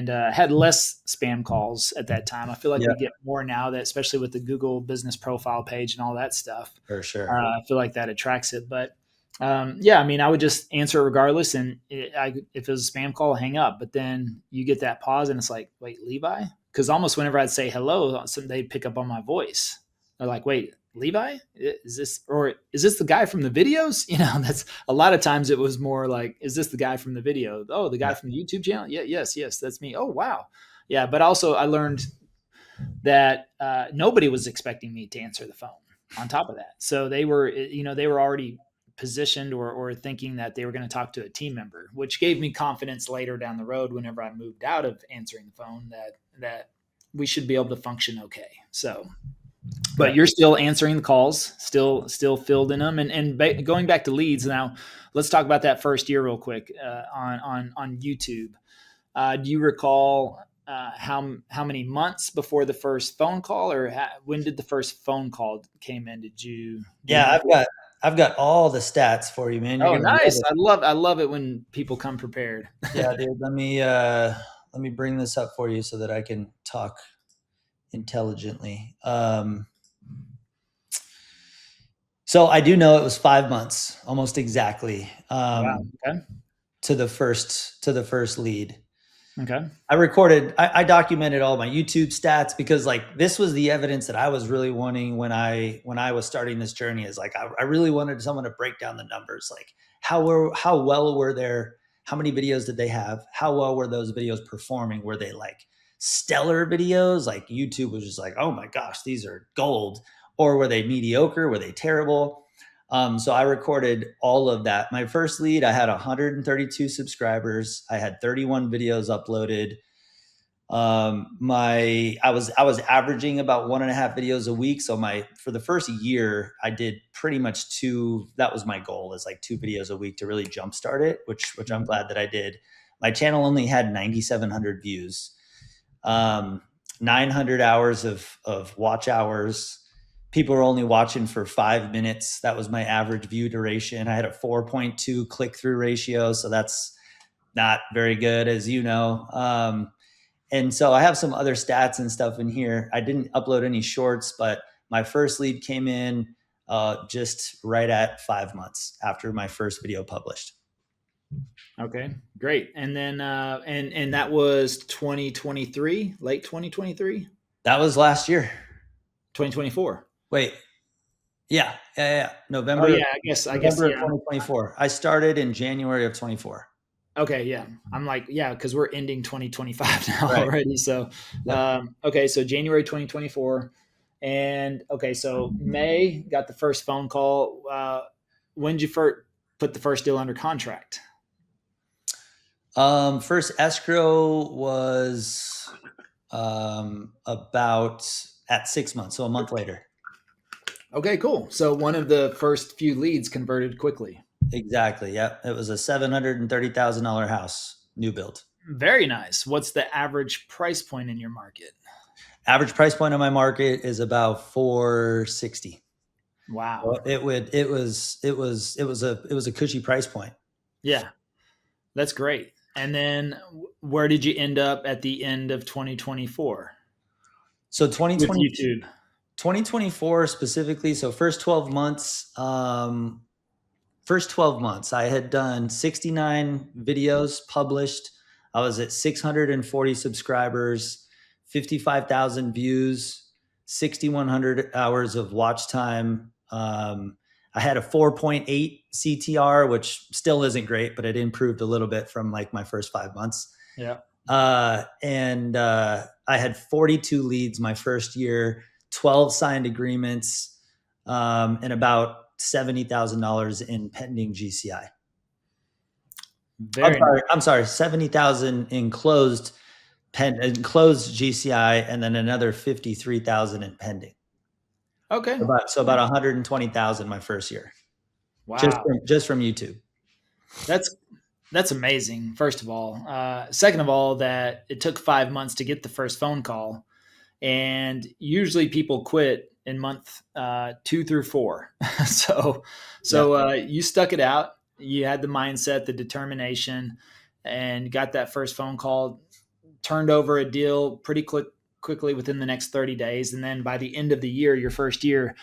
had less spam calls at that time. I feel like Yeah, we get more now, that especially with the Google business profile page and all that stuff. for sure. I feel like that attracts it. But yeah, I mean, I would just answer regardless, and if it was a spam call, hang up. But then you get that pause, and it's like, wait, Levi? Because almost whenever I'd say hello, they'd pick up on my voice. They're like, wait, Levi? Is this the guy from the videos? That's a lot of times it was more like, is this the guy from the video? Oh, the guy Yeah, from the YouTube channel? Yeah, yes, that's me. Oh, wow. Yeah, but also I learned that nobody was expecting me to answer the phone on top of that. So they were already positioned or thinking that they were going to talk to a team member, which gave me confidence later down the road whenever I moved out of answering the phone that we should be able to function okay. So, yeah. but you're still answering the calls, still filled in them, and going back to leads now. Let's talk about that first year real quick on YouTube. Do you recall how many months before the first phone call, or when did the first phone call came in? Do you Yeah, know? I've got all the stats for you, man. You're Oh, gonna love nice! it. I love it when people come prepared. Yeah, dude. Let me bring this up for you so that I can talk intelligently. So I do know it was 5 months, almost exactly, Wow. Okay. to the first lead. Okay. I documented all my YouTube stats because like this was the evidence that I was really wanting when I was starting this journey, is like I really wanted someone to break down the numbers, like how well were their, how many videos did they have? How well were those videos performing? Were they like stellar videos? Like YouTube was just like, oh my gosh, these are gold. Or were they mediocre? Were they terrible? So I recorded all of that. My first lead, I had 132 subscribers. I had 31 videos uploaded. I was averaging about 1.5 videos a week. So for the first year, I did pretty much two. That was my goal, is like 2 videos a week to really jumpstart it, which I'm glad that I did. My channel only had 9,700 views, 900 hours of watch hours. People were only watching for 5 minutes. That was my average view duration. I had a 4.2 click through ratio. So that's not very good, as you know. And so I have some other stats and stuff in here. I didn't upload any shorts, but my first lead came in just right at 5 months after my first video published. Okay. Great. And then and that was 2023, late 2023, That was last year. 2024. Wait, yeah. Oh November, yeah, I guess November of yeah. 2024. I started in January of 24. Okay, yeah. I'm like, yeah, because we're ending 2025 now Right. already. So, Yep. okay, so January 2024, and okay, so May got the first phone call. When did you first put the first deal under contract? First escrow was about at 6 months, so a month later. Okay, cool. So one of the first few leads converted quickly. Exactly. Yep. It was a $730,000 house, new build. Very nice. What's the average price point in your market? Average price point on my market is about 460. Wow. So it was a cushy price point. Yeah, that's great. And then where did you end up at the end of 2024 So with 2020, YouTube? 2024 specifically. So first 12 months, I had done 69 videos published. I was at 640 subscribers, 55,000 views, 6,100 hours of watch time. I had a 4.8 CTR, which still isn't great, but it improved a little bit from like my first 5 months. Yeah. And I had 42 leads my first year, 12 signed agreements, and about $70,000 in pending GCI. Very nice. I'm sorry, 70,000 in closed GCI, and then another 53,000 in pending. Okay. So about 120,000 my first year, Wow. just from YouTube. That's That's amazing. First of all, second of all, that it took 5 months to get the first phone call, and usually people quit in month 2 through 4. so, Yep. you stuck it out. You had the mindset, the determination, and got that first phone call. Turned over a deal pretty quickly within the next 30 days, and then by the end of the year, your first year,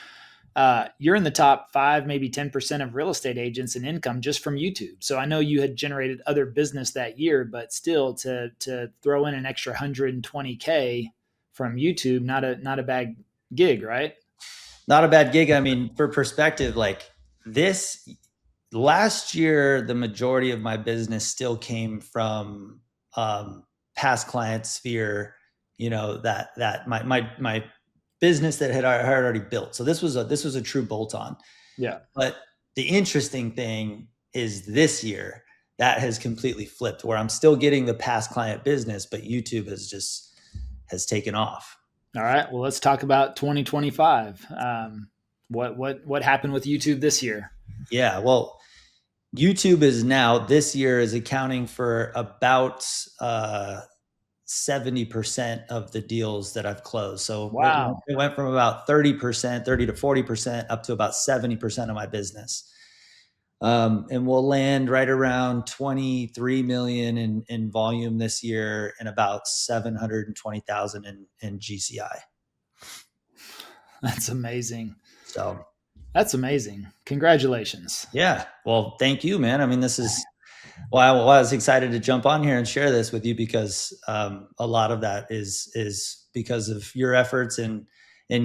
you're in the top 5, maybe 10% of real estate agents in income just from YouTube. So I know you had generated other business that year, but still to throw in an extra 120K from YouTube, not a bad gig, right? Not a bad gig. I mean, for perspective, like this last year, the majority of my business still came from past client sphere, that my business that had already built. So this was a true bolt on. Yeah. But the interesting thing is this year that has completely flipped, where I'm still getting the past client business, but YouTube has taken off. All right. Well, let's talk about 2025. What happened with YouTube this year? Yeah. Well, YouTube is now this year is accounting for about 70% of the deals that I've closed. So Wow. it went from about 30%, 30 to 40% up to about 70% of my business. And we'll land right around 23 million in volume this year and about 720,000 in GCI. That's amazing. So That's amazing. Congratulations. yeah, well, thank you, man. I mean, this is why I was excited to jump on here and share this with you, because a lot of that is because of your efforts and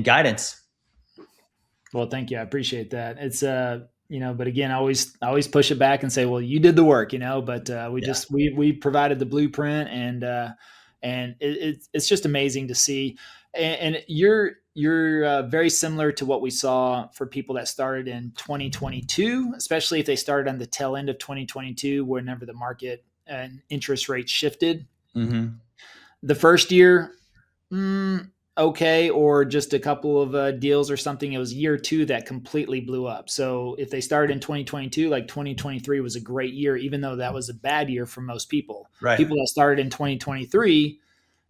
guidance. Well, thank you. I appreciate that. It's but again, I always push it back and say, well, you did the work, but Yeah. we provided the blueprint, and it's just amazing to see. And you're very similar to what we saw for people that started in 2022, especially if they started on the tail end of 2022, whenever the market and interest rates shifted. Mm-hmm. The first year, okay, or just a couple of deals or something. It was year 2 that completely blew up. So if they started in 2022, like 2023 was a great year, even though that was a bad year for most people. Right. People that started in 2023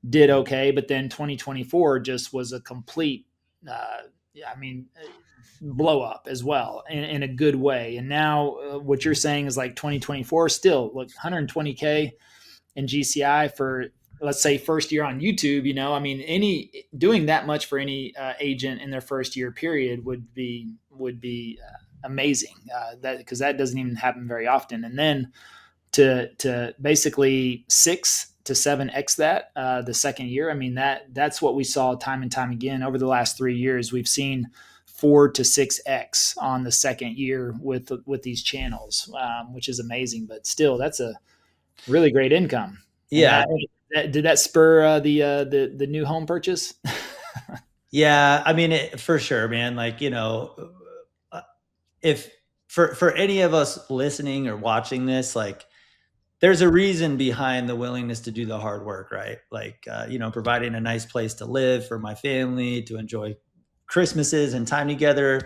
did okay, but then 2024 just was a complete, blow up as well in a good way. And now what you're saying is like 2024 still look 120K in GCI for, let's say, first year on YouTube. Any doing that much for any agent in their first year period would be amazing. That because that doesn't even happen very often. And then to basically 6 to 7x that the second year. I mean, that's what we saw time and time again over the last 3 years. We've seen 4 to 6x on the second year with these channels, which is amazing. But still, that's a really great income. Yeah. Did that spur the new home purchase? Yeah. I mean, for sure, man. Like, if for any of us listening or watching this, like, there's a reason behind the willingness to do the hard work, right? Like, providing a nice place to live for my family, to enjoy Christmases and time together,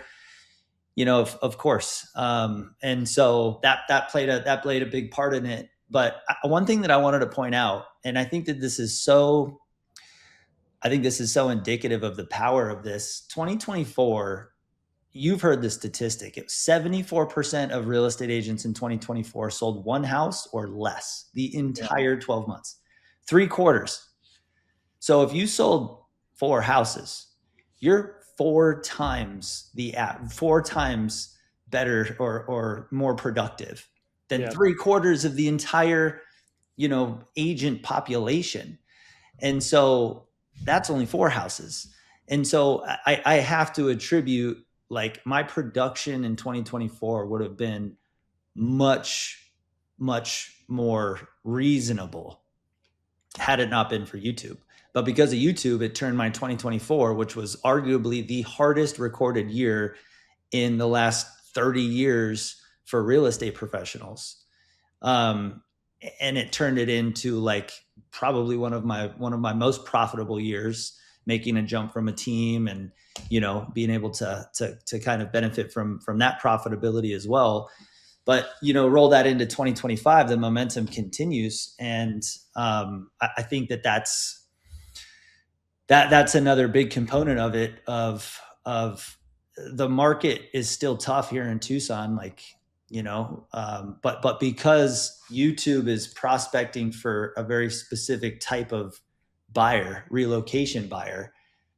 of course. And so that played a big part in it. But one thing that I wanted to point out, and I think this is so indicative of the power of this. 2024, you've heard the statistic. It was 74% of real estate agents in 2024 sold one house or less the entire 12 months, 3/4. So if you sold 4 houses, you're 4 times better or more productive than 3/4 of the entire, agent population. And so that's only 4 houses. And so I have to attribute, like, my production in 2024 would have been much, much more reasonable had it not been for YouTube. But because of YouTube, it turned my 2024, which was arguably the hardest recorded year in the last 30 years for real estate professionals. And it turned it into, like, probably one of my most profitable years, making a jump from a team and, being able to kind of benefit from that profitability as well. But roll that into 2025, the momentum continues, and I think that's another big component of it. Of the market is still tough here in Tucson, but because YouTube is prospecting for a very specific type of buyer, relocation buyer,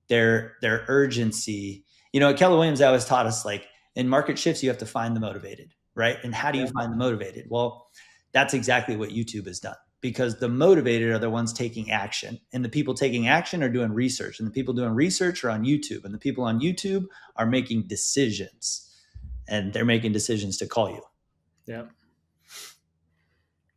their urgency. At Keller Williams, they always taught us, like, in market shifts, you have to find the motivated, right? And how do you find the motivated? Well, that's exactly what YouTube has done, because the motivated are the ones taking action, and the people taking action are doing research, and the people doing research are on YouTube, and the people on YouTube are making decisions, and they're making decisions to call you. Yeah.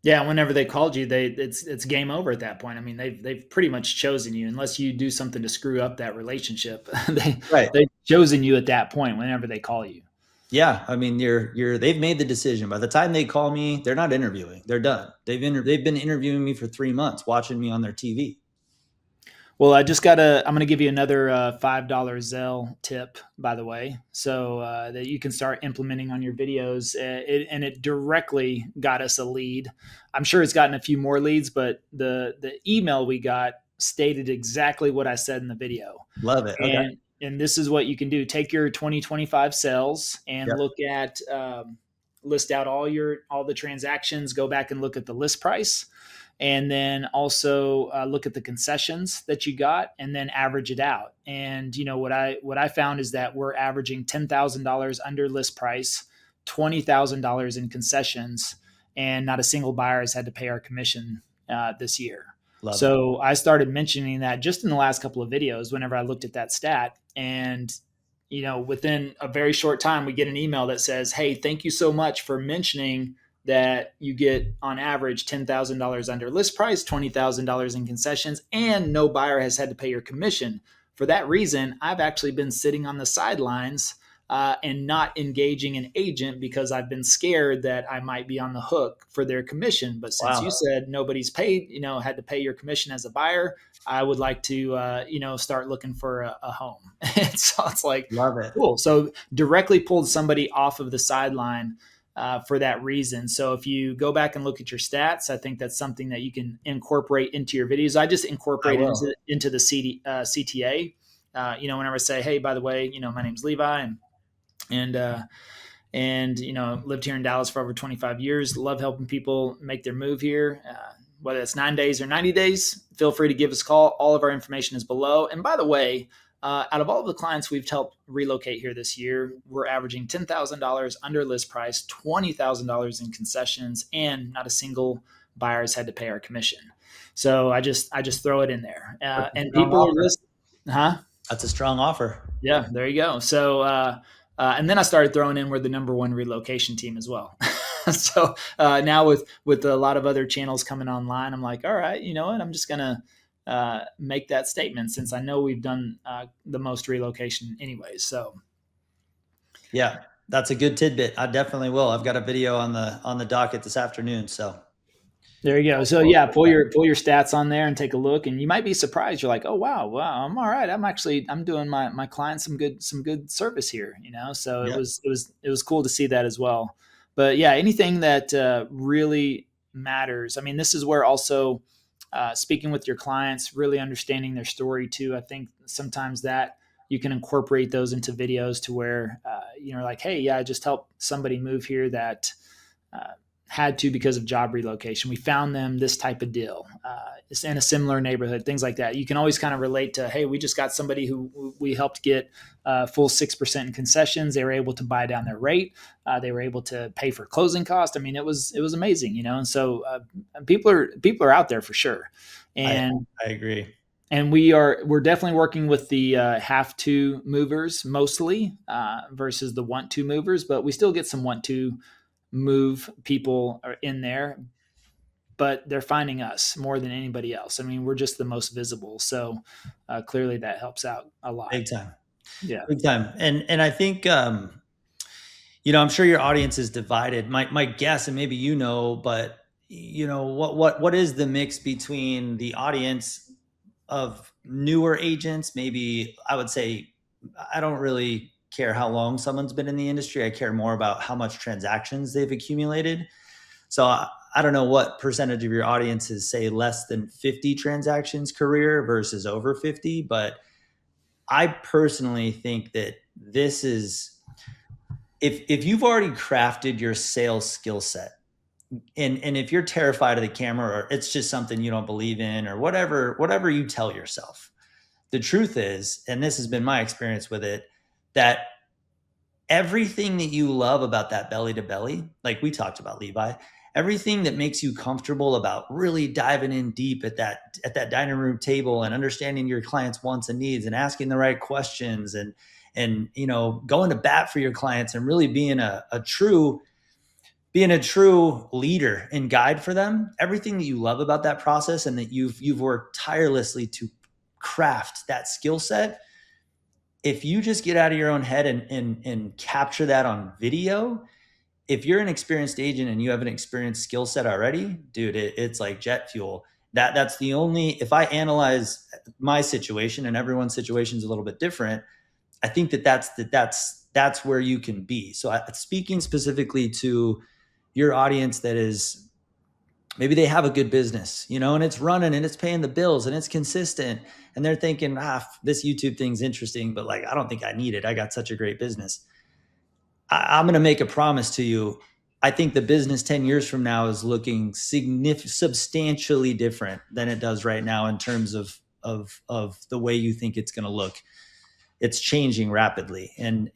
Yeah, whenever they called you, it's game over at that point. I mean, they've pretty much chosen you, unless you do something to screw up that relationship. They've chosen you at that point whenever they call you. Yeah, I mean, they've made the decision. By the time they call me, they're not interviewing. They're done. They've been interviewing me for 3 months, watching me on their TV. Well, I'm going to give you another $5 Zelle tip, by the way, so that you can start implementing on your videos. And it directly got us a lead. I'm sure it's gotten a few more leads, but the email we got stated exactly what I said in the video. Love it. Okay. And this is what you can do. Take your 2025 sales and look at, list out all the transactions, go back and look at the list price. And then also look at the concessions that you got, and then average it out. And what I found is that we're averaging $10,000 under list price, $20,000 in concessions, and not a single buyer has had to pay our commission this year. So I started mentioning that just in the last couple of videos whenever I looked at that stat. And within a very short time, we get an email that says, "Hey, thank you so much for mentioning that you get on average $10,000 under list price, $20,000 in concessions, and no buyer has had to pay your commission. For that reason, I've actually been sitting on the sidelines and not engaging an agent because I've been scared that I might be on the hook for their commission. But since you said nobody's paid, had to pay your commission as a buyer, I would like to, start looking for a home." And so it's like, love it. Cool. So directly pulled somebody off of the sideline for that reason. So if you go back and look at your stats, I think that's something that you can incorporate into your videos. I just incorporate into the CTA. Whenever I say, "Hey, by the way, my name's Levi, and lived here in Dallas for over 25 years. Love helping people make their move here. Whether it's 9 days or 90 days, feel free to give us a call. All of our information is below. And by the way, out of all of the clients we've helped relocate here this year, we're averaging $10,000 under list price, $20,000 in concessions, and not a single buyer has had to pay our commission." So I just throw it in there, and people are listening. That's a strong offer. Yeah, there you go. So and then I started throwing in we're the #1 relocation team as well. So now with a lot of other channels coming online, I'm like, all right, you know what? I'm just gonna make that statement since I know we've done the most relocation anyways. So yeah, that's a good tidbit. I definitely will. I've got a video on the docket this afternoon. So there you go. So yeah, pull your stats on there and take a look, and you might be surprised. You're like, oh wow, I'm all right. I'm doing my clients some good service here. So it was cool to see that as well. But yeah, anything that really matters. I mean, this is where also speaking with your clients, really understanding their story too. I think sometimes that you can incorporate those into videos to where, like, hey, yeah, I just helped somebody move here that had to because of job relocation. We found them this type of deal. It's in a similar neighborhood, things like that. You can always kind of relate to, hey, we just got somebody who we helped get full 6% in concessions. They were able to buy down their rate. They were able to pay for closing costs. I mean, it was amazing, And so people are out there for sure. And I agree. And we're definitely working with the have to movers mostly versus the want to movers, but we still get some want to move people are in there, but they're finding us more than anybody else. I mean, we're just the most visible. So clearly that helps out a lot. Big time. Yeah. Big time. And I think, I'm sure your audience is divided. My guess, and maybe but what is the mix between the audience of newer agents? Maybe I would say, I don't really care how long someone's been in the industry. I care more about how much transactions they've accumulated. So I don't know what percentage of your audience is, say, less than 50 transactions career versus over 50, but I personally think that this is, if you've already crafted your sales skill set, and if you're terrified of the camera, or it's just something you don't believe in, or whatever you tell yourself, the truth is, and this has been my experience with it, that everything that you love about that belly to belly, like we talked about, Levi, everything that makes you comfortable about really diving in deep at that dining room table and understanding your clients' wants and needs and asking the right questions and going to bat for your clients and really being a true leader and guide for them, everything that you love about that process and that you've worked tirelessly to craft that skill set, if you just get out of your own head and capture that on video, if you're an experienced agent and you have an experienced skill set already, dude, it's like jet fuel. That's the only, if I analyze my situation, and everyone's situation is a little bit different, I think that's where you can be. So speaking specifically to your audience that is, maybe they have a good business, and it's running and it's paying the bills and it's consistent, and they're thinking, this YouTube thing's interesting, but like, I don't think I need it. I got such a great business. I'm going to make a promise to you. I think the business 10 years from now is looking substantially different than it does right now in terms of the way you think it's going to look. It's changing rapidly. And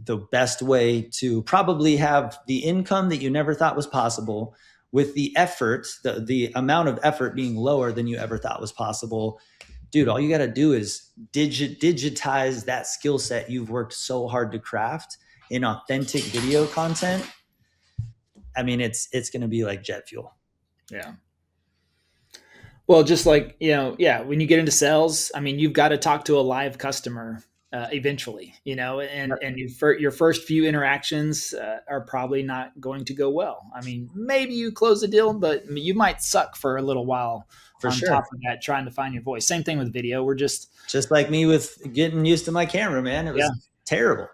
the best way to probably have the income that you never thought was possible, with the effort, the amount of effort being lower than you ever thought was possible, dude, all you got to do is digitize that skill set you've worked so hard to craft in authentic video content. I mean, it's going to be like jet fuel. Yeah. Well, just like, when you get into sales, I mean, you've got to talk to a live customer eventually, and your first few interactions are probably not going to go well. I mean, maybe you close the deal, but you might suck for a little while. For sure. Top of that, trying to find your voice. Same thing with video. We're just like me with getting used to my camera, man. It was terrible.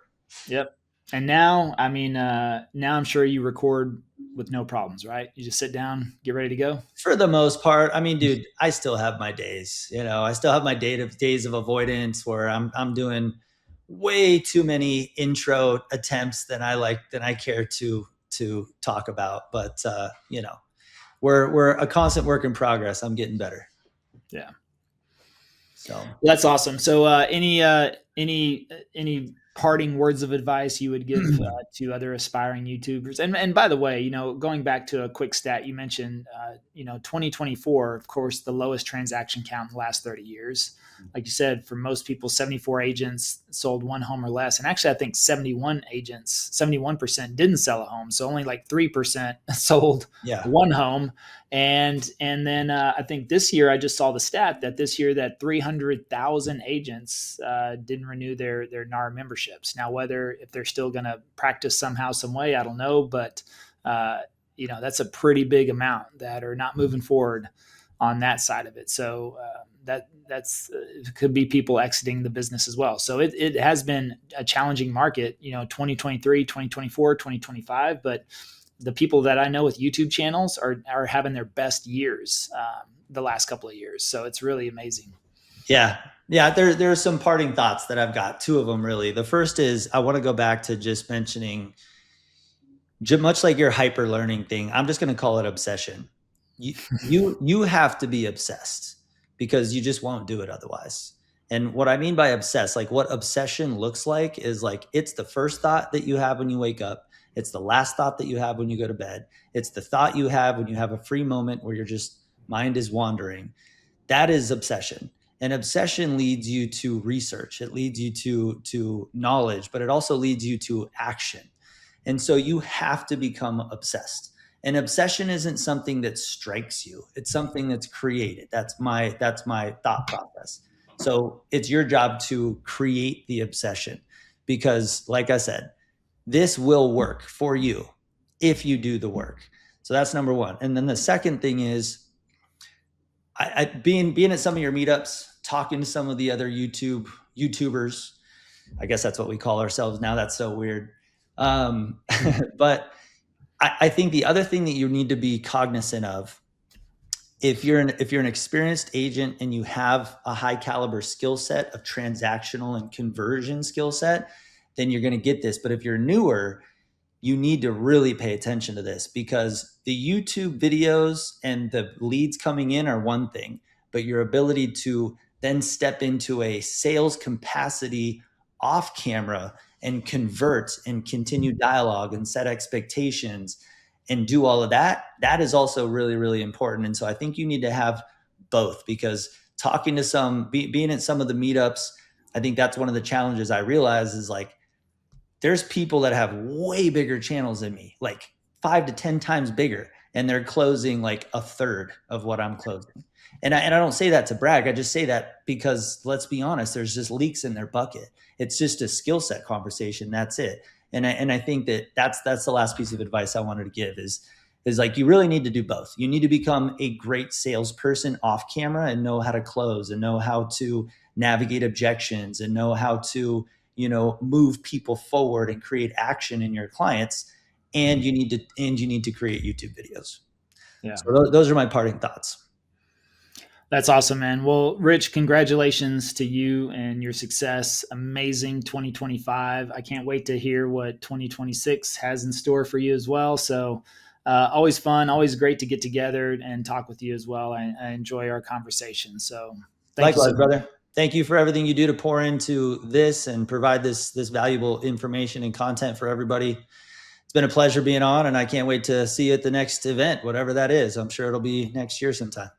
Yep. And now, I mean, now I'm sure you record with no problems, right? You just sit down, get ready to go. For the most part. I mean, dude, I still have my days, I still have my days of avoidance where I'm doing way too many intro attempts than I care to talk about. But, we're a constant work in progress. I'm getting better. Yeah. So that's awesome. So, any parting words of advice you would give to other aspiring YouTubers? And by the way, going back to a quick stat, you mentioned, 2024, of course, the lowest transaction count in the last 30 years. Like you said, for most people, 74 agents sold one home or less. And actually, I think 71% didn't sell a home. So only like 3% sold one home. And then I think this year, I just saw the stat that this year that 300,000 agents didn't renew their NAR memberships. Now, if they're still going to practice somehow, some way, I don't know. But, that's a pretty big amount that are not moving forward on that side of it. So that's could be people exiting the business as well. So it has been a challenging market, 2023, 2024, 2025, but the people that I know with YouTube channels are having their best years the last couple of years. So it's really amazing. Yeah. There are some parting thoughts that I've got. Two of them, really. The first is I want to go back to just mentioning, much like your hyper learning thing, I'm just going to call it obsession. You have to be obsessed because you just won't do it otherwise. And what I mean by obsessed, like what obsession looks like is like, it's the first thought that you have when you wake up. It's the last thought that you have when you go to bed. It's the thought you have when you have a free moment where your mind is wandering. That is obsession. And obsession leads you to research. It leads you to knowledge, but it also leads you to action. And so you have to become obsessed. And obsession isn't something that strikes you. It's something that's created. That's my thought process. So it's your job to create the obsession because, like I said, this will work for you if you do the work. So that's number one. And then the second thing is being at some of your meetups, talking to some of the other YouTubers, I guess that's what we call ourselves now. That's so weird. But I think the other thing that you need to be cognizant of, if you're an experienced agent and you have a high caliber skill set of transactional and conversion skill set, then you're going to get this. But if you're newer, you need to really pay attention to this, because the YouTube videos and the leads coming in are one thing, but your ability to then step into a sales capacity off camera and convert and continue dialogue and set expectations and do all of that, that is also really, really important. And so I think you need to have both, because talking to being at some of the meetups, I think that's one of the challenges I realize is like, there's people that have way bigger channels than me, like 5 to 10 times bigger, and they're closing like a third of what I'm closing. And I don't say that to brag. I just say that because, let's be honest, there's just leaks in their bucket. It's just a skill set conversation. That's it. And I think that's the last piece of advice I wanted to give is like, you really need to do both. You need to become a great salesperson off camera and know how to close and know how to navigate objections and know how to, move people forward and create action in your clients. And you need to create YouTube videos. Yeah. So those are my parting thoughts. That's awesome, man. Well, Rich, congratulations to you and your success. Amazing 2025. I can't wait to hear what 2026 has in store for you as well. So always fun, always great to get together and talk with you as well. I enjoy our conversation. So likewise, brother. Thank you for everything you do to pour into this and provide this valuable information and content for everybody. It's been a pleasure being on, and I can't wait to see you at the next event, whatever that is. I'm sure it'll be next year sometime.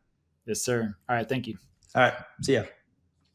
Yes, sir. All right. Thank you. All right. See ya.